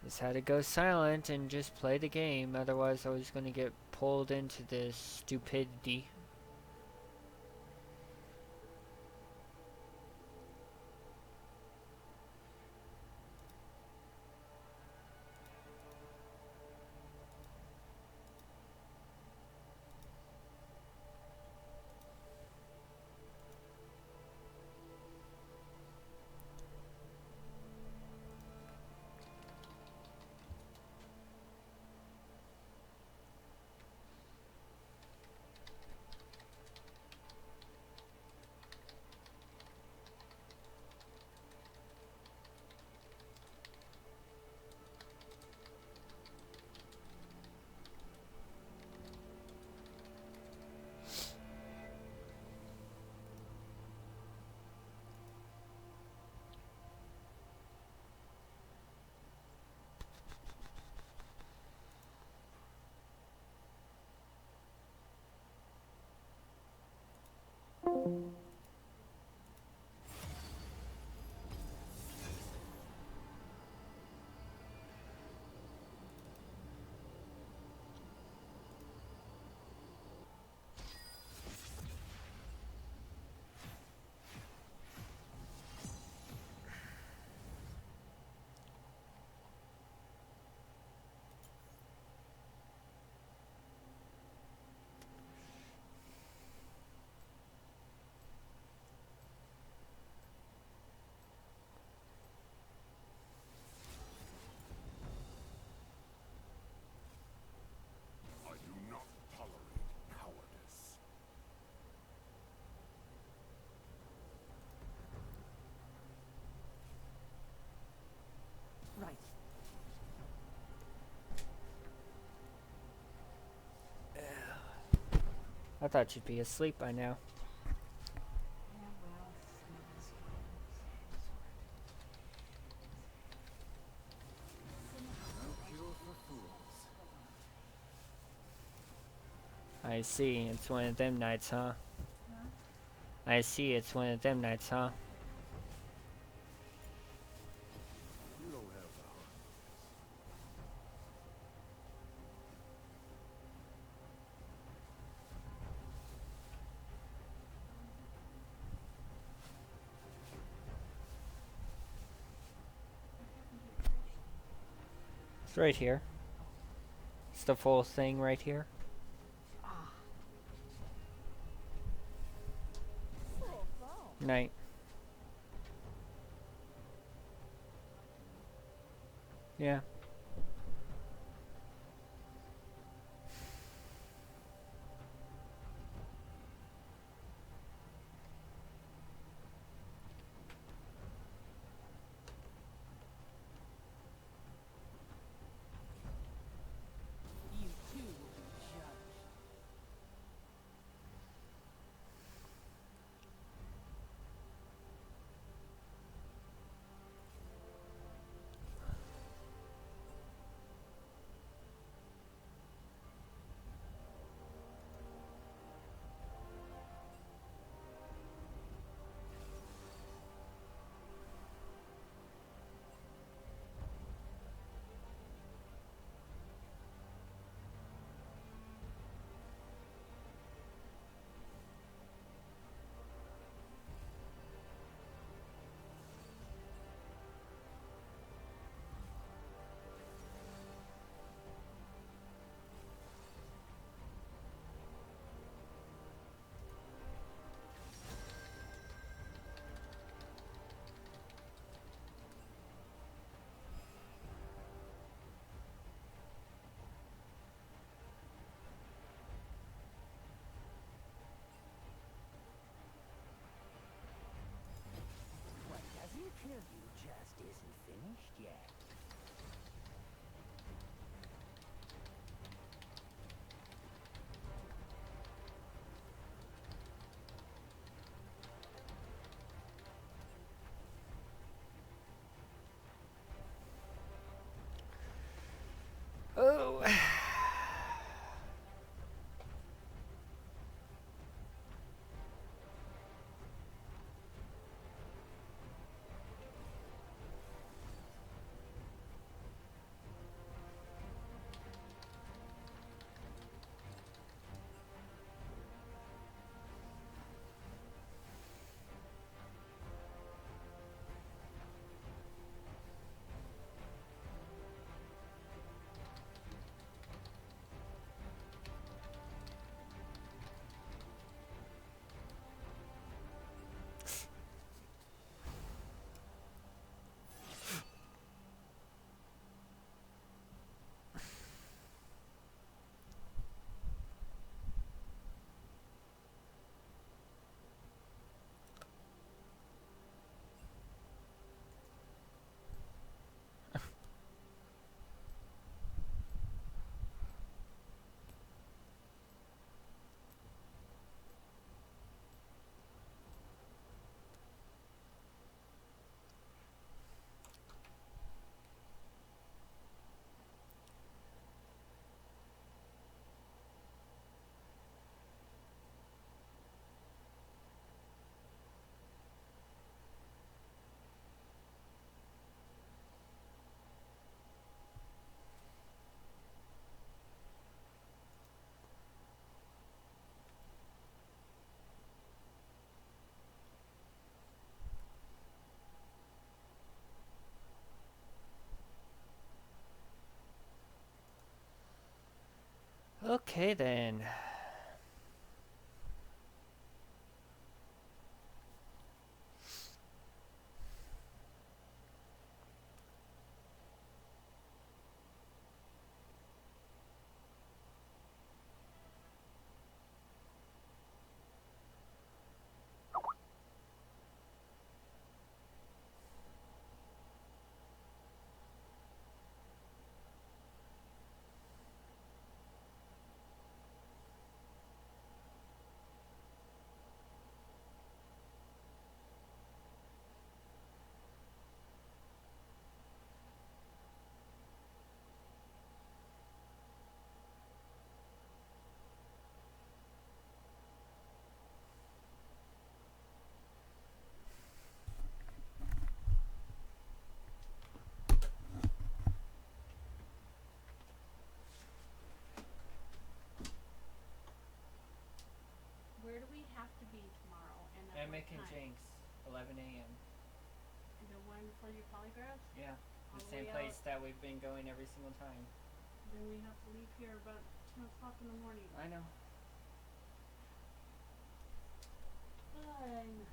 Just had to go silent and just play the game, otherwise I was going to get pulled into this stupidity. I do not tolerate cowardice. Right. I thought you'd be asleep by now. Yeah, well, I see, it's one of them nights, huh? I see, it's one of them nights, huh? You don't have the heart. It's right here. It's the full thing right here. Night. Yeah. you too will be judged. Okay then. Where do we have to be tomorrow? And at Emic what and time? Jinx, 11 a.m. The one before your polygraphs? Yeah, All the the same way place out. that we've been going every single time. Then we have to leave here about 10 o'clock in the morning. I know. Fine.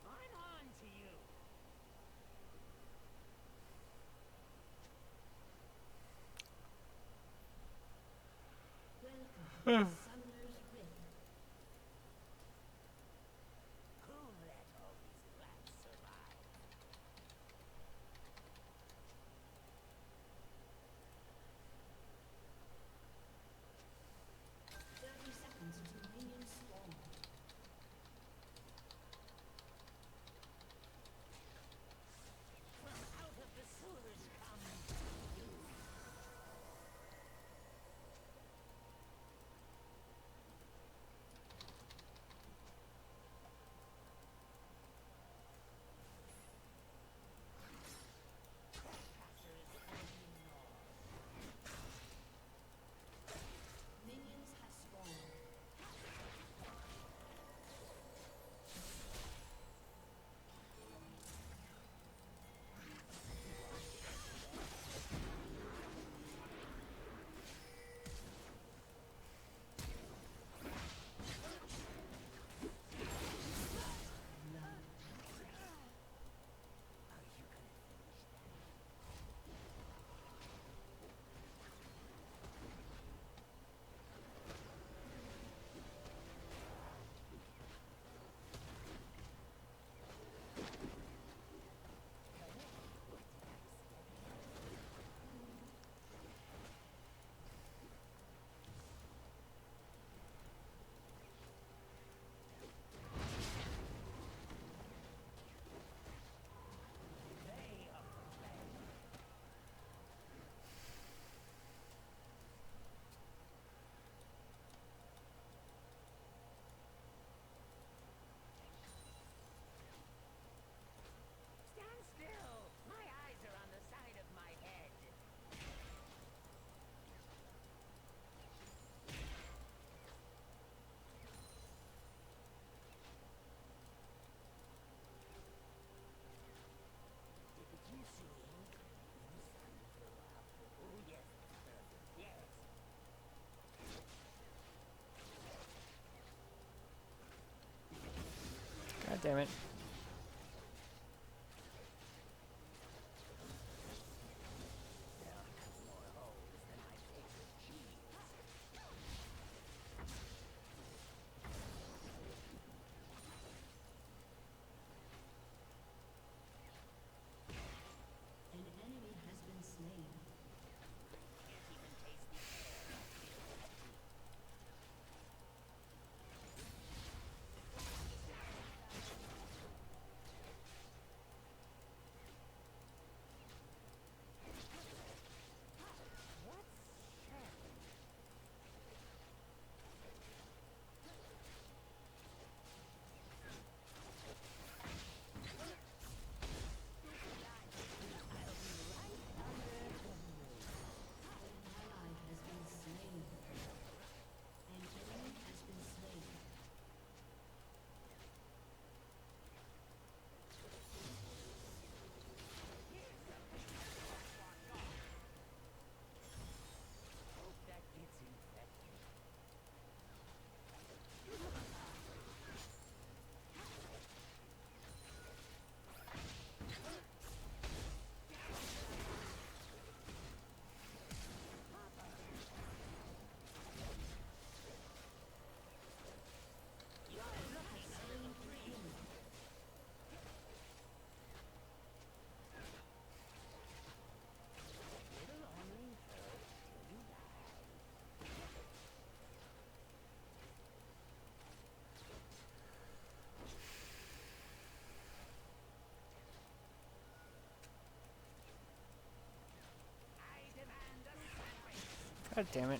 I'm on to you. Welcome to Summoner's Rift. Who let all these rats survive? 30 seconds until minions spawn. From out of the sewers come you. Damn it. An enemy has been slain. An ally has been slain. An enemy has been slain. God damn it.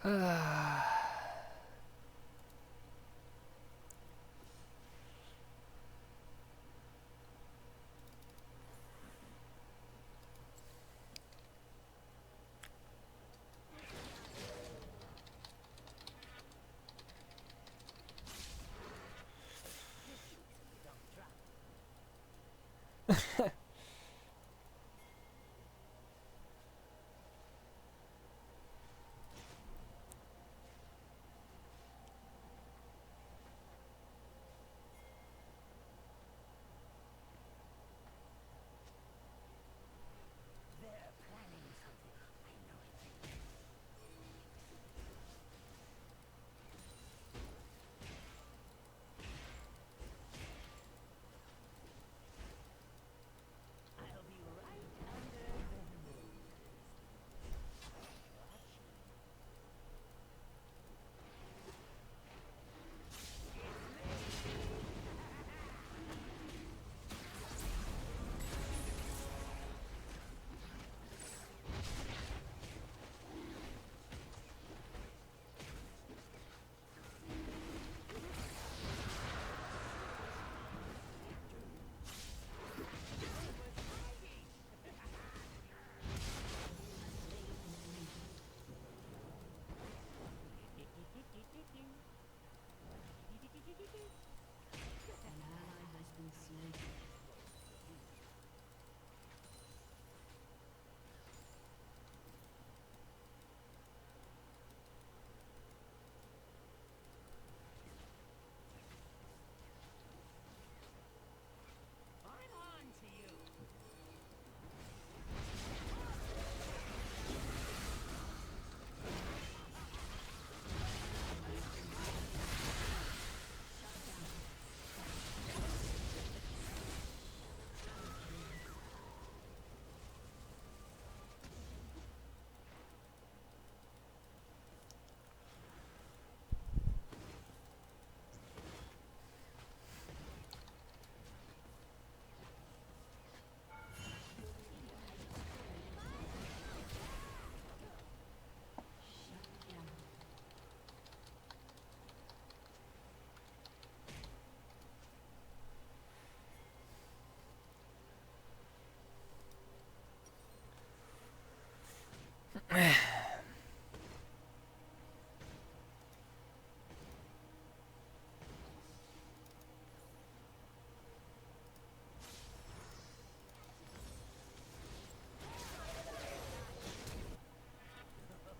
They're planning something. I know it. I'll be right under their nose. Watching. An ally has been slain. I'm on to you. Shut down.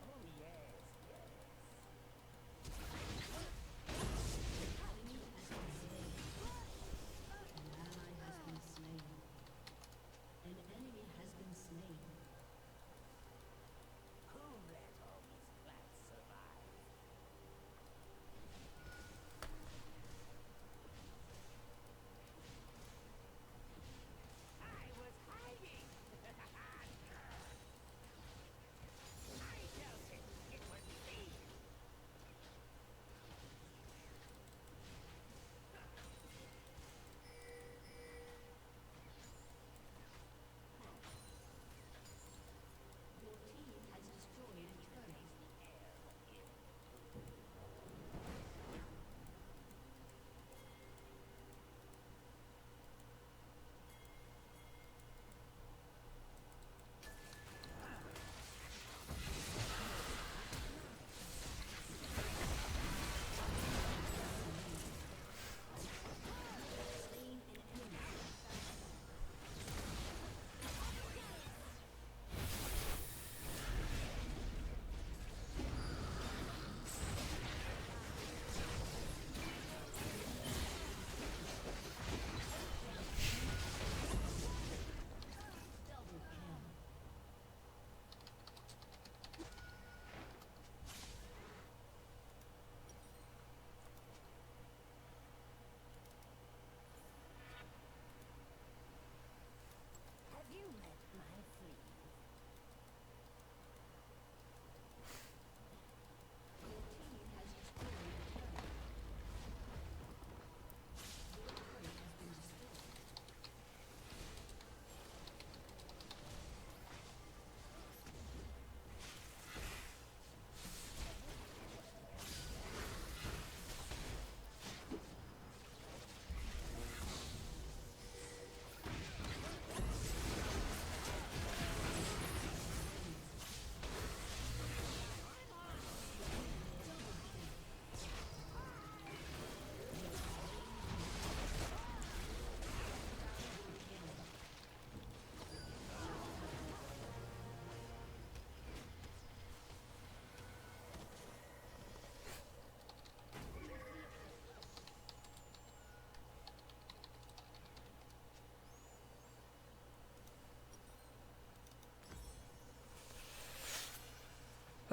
Oh yes, yes. An ally has been slain. An enemy has been slain. Who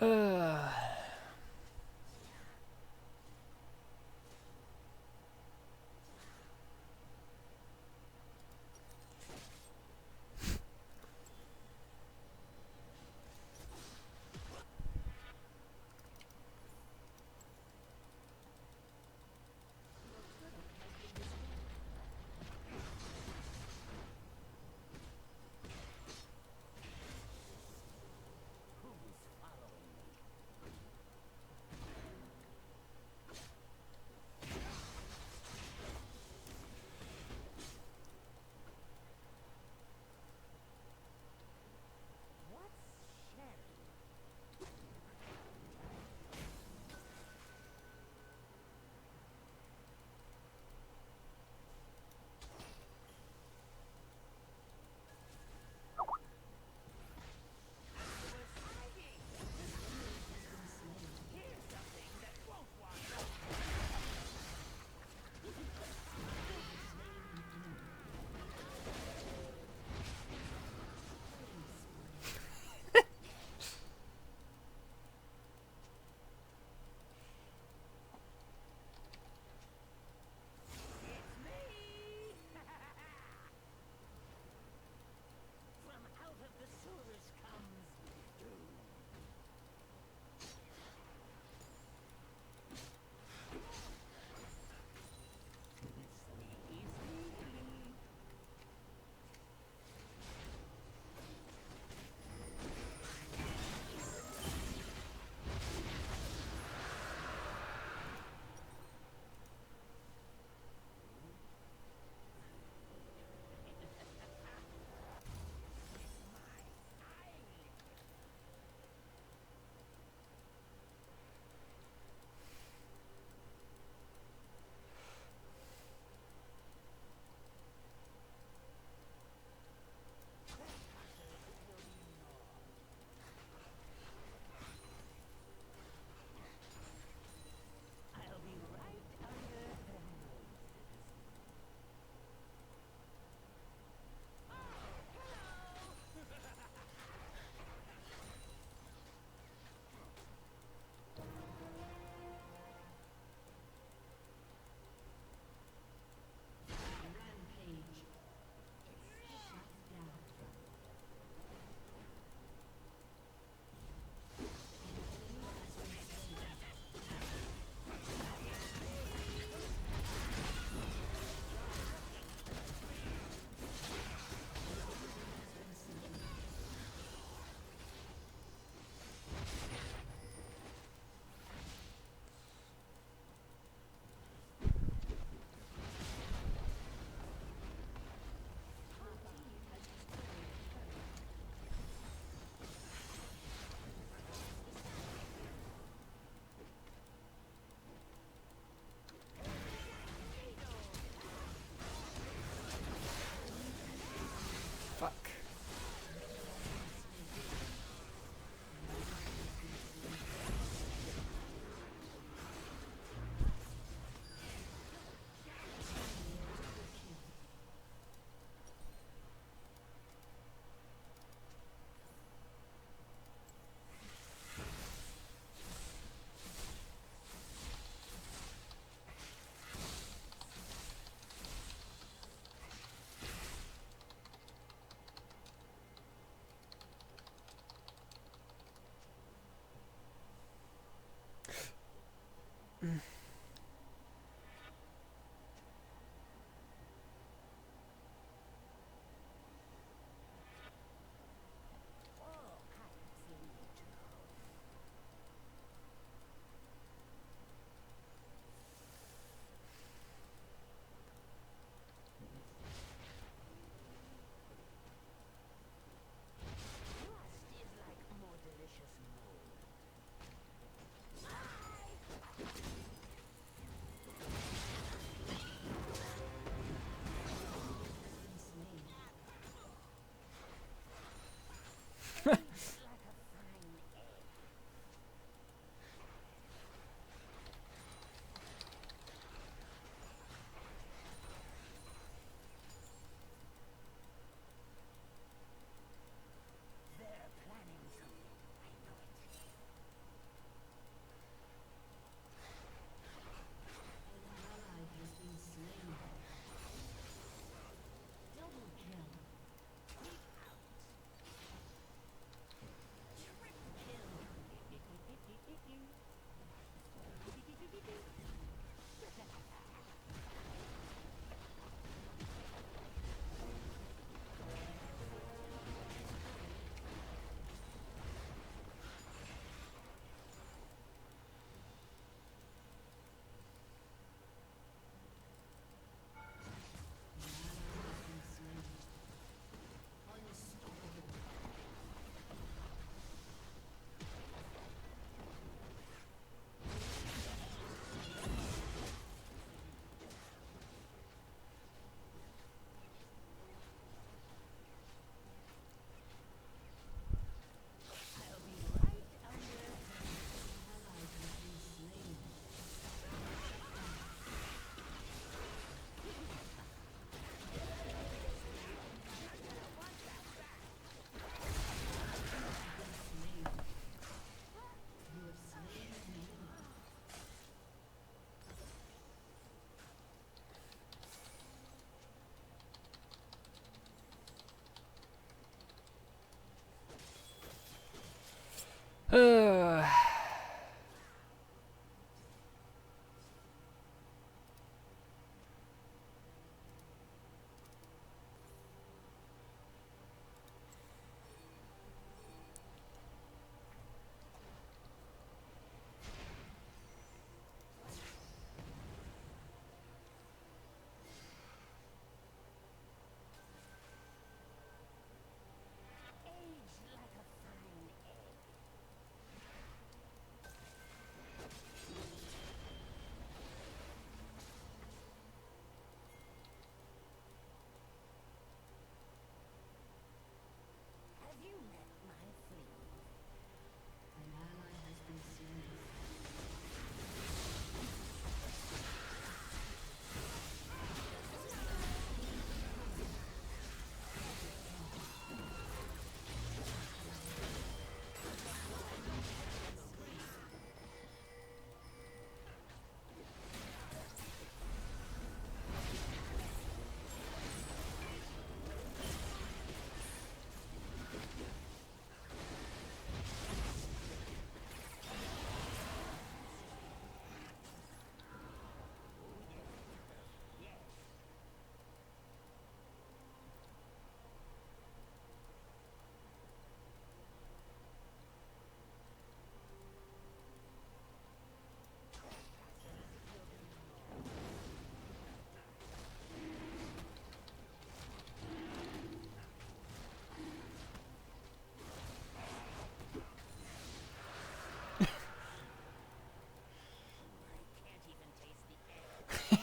Fuck.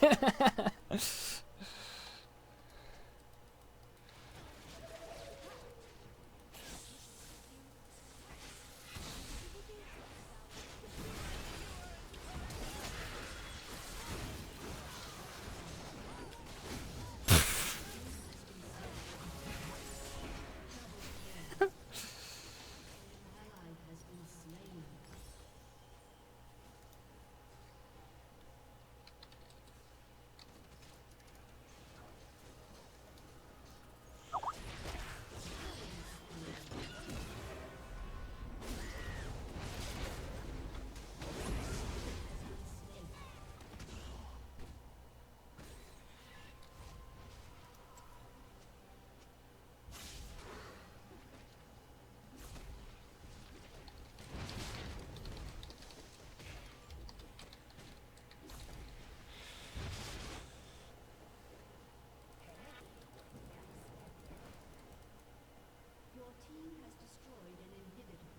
Ally has been slain. Your team has destroyed an inhibitor.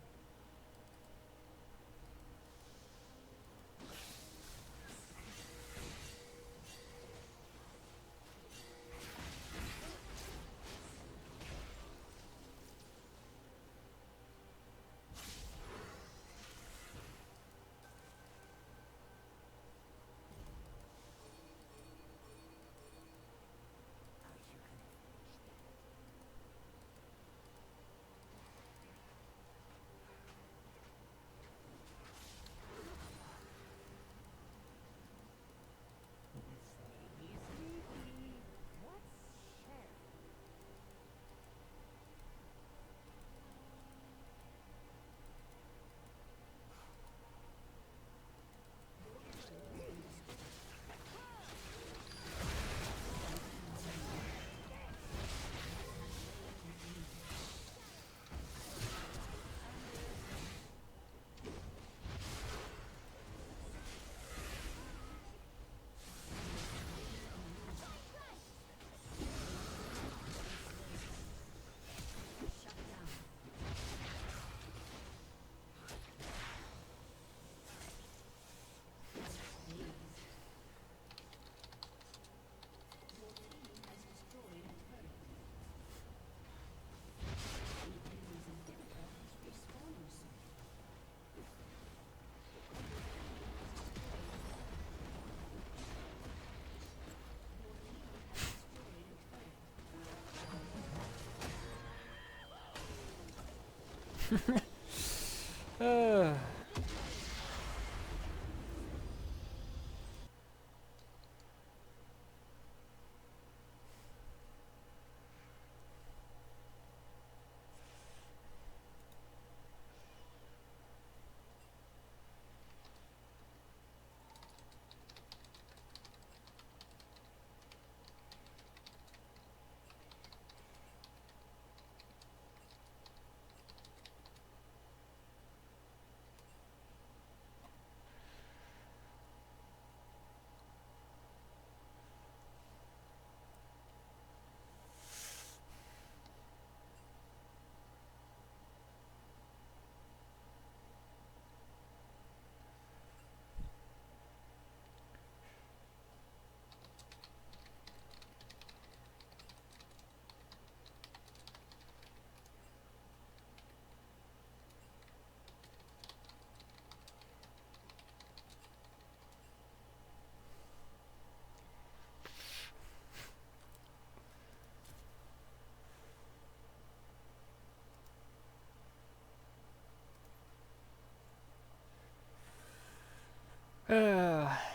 Uh.